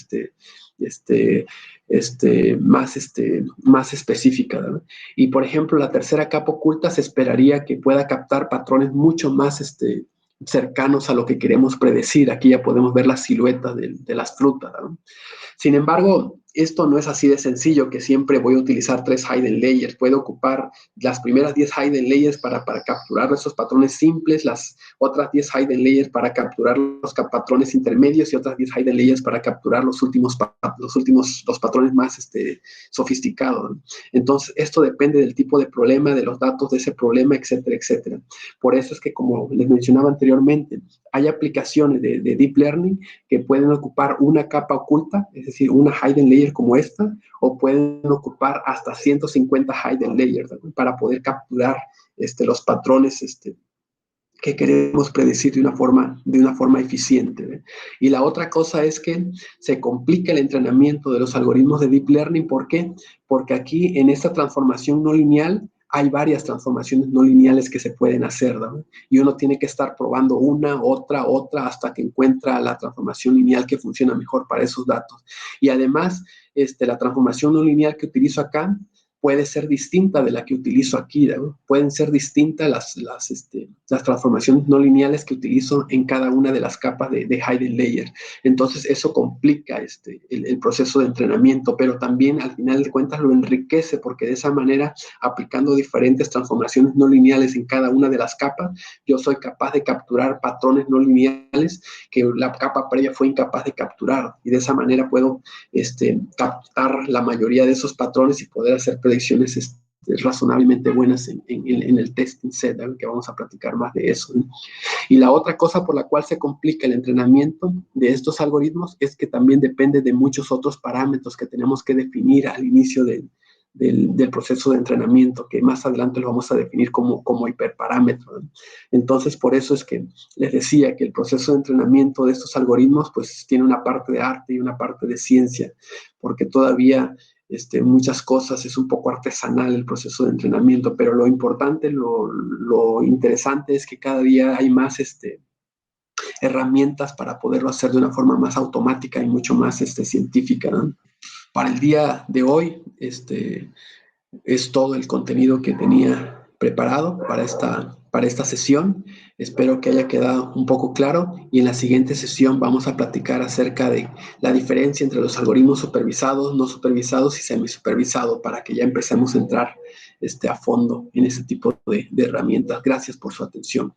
más específica, ¿no? Y por ejemplo, la tercera capa oculta se esperaría que pueda captar patrones mucho más cercanos a lo que queremos predecir. Aquí ya podemos ver las siluetas de las frutas, ¿no? Sin embargo, esto no es así de sencillo, que siempre voy a utilizar 3 hidden layers. Puedo ocupar las primeras 10 hidden layers para capturar esos patrones simples, las otras 10 hidden layers para capturar los patrones intermedios y otras 10 hidden layers para capturar los últimos patrones más sofisticados, ¿no? Entonces, esto depende del tipo de problema, de los datos de ese problema, etcétera, etcétera. Por eso es que, como les mencionaba anteriormente, hay aplicaciones de Deep Learning que pueden ocupar una capa oculta, es decir, una hidden layer como esta, o pueden ocupar hasta 150 hidden layers, ¿no? Para poder capturar los patrones que queremos predecir de una forma eficiente, ¿ve? Y la otra cosa es que se complica el entrenamiento de los algoritmos de Deep Learning. ¿Por qué? Porque aquí en esta transformación no lineal hay varias transformaciones no lineales que se pueden hacer, ¿no? Y uno tiene que estar probando una, otra, hasta que encuentra la transformación lineal que funciona mejor para esos datos. Y además, la transformación no lineal que utilizo acá puede ser distinta de la que utilizo aquí, ¿no? Pueden ser distintas las transformaciones no lineales que utilizo en cada una de las capas de hidden layer. Entonces, eso complica el proceso de entrenamiento, pero también al final de cuentas lo enriquece, porque de esa manera, aplicando diferentes transformaciones no lineales en cada una de las capas, yo soy capaz de capturar patrones no lineales que la capa previa fue incapaz de capturar, y de esa manera puedo captar la mayoría de esos patrones y poder hacer predicciones razonablemente buenas en el testing set, ¿no? Que vamos a platicar más de eso, ¿no? Y la otra cosa por la cual se complica el entrenamiento de estos algoritmos es que también depende de muchos otros parámetros que tenemos que definir al inicio del proceso de entrenamiento, que más adelante lo vamos a definir como hiperparámetros, ¿no? Entonces, por eso es que les decía que el proceso de entrenamiento de estos algoritmos pues tiene una parte de arte y una parte de ciencia, porque todavía muchas cosas es un poco artesanal el proceso de entrenamiento, pero lo importante, lo interesante es que cada día hay más herramientas para poderlo hacer de una forma más automática y mucho más científica, ¿no? Para el día de hoy, es todo el contenido que tenía preparado para esta sesión. Espero que haya quedado un poco claro, y en la siguiente sesión vamos a platicar acerca de la diferencia entre los algoritmos supervisados, no supervisados y semisupervisados, para que ya empecemos a entrar a fondo en ese tipo de herramientas. Gracias por su atención.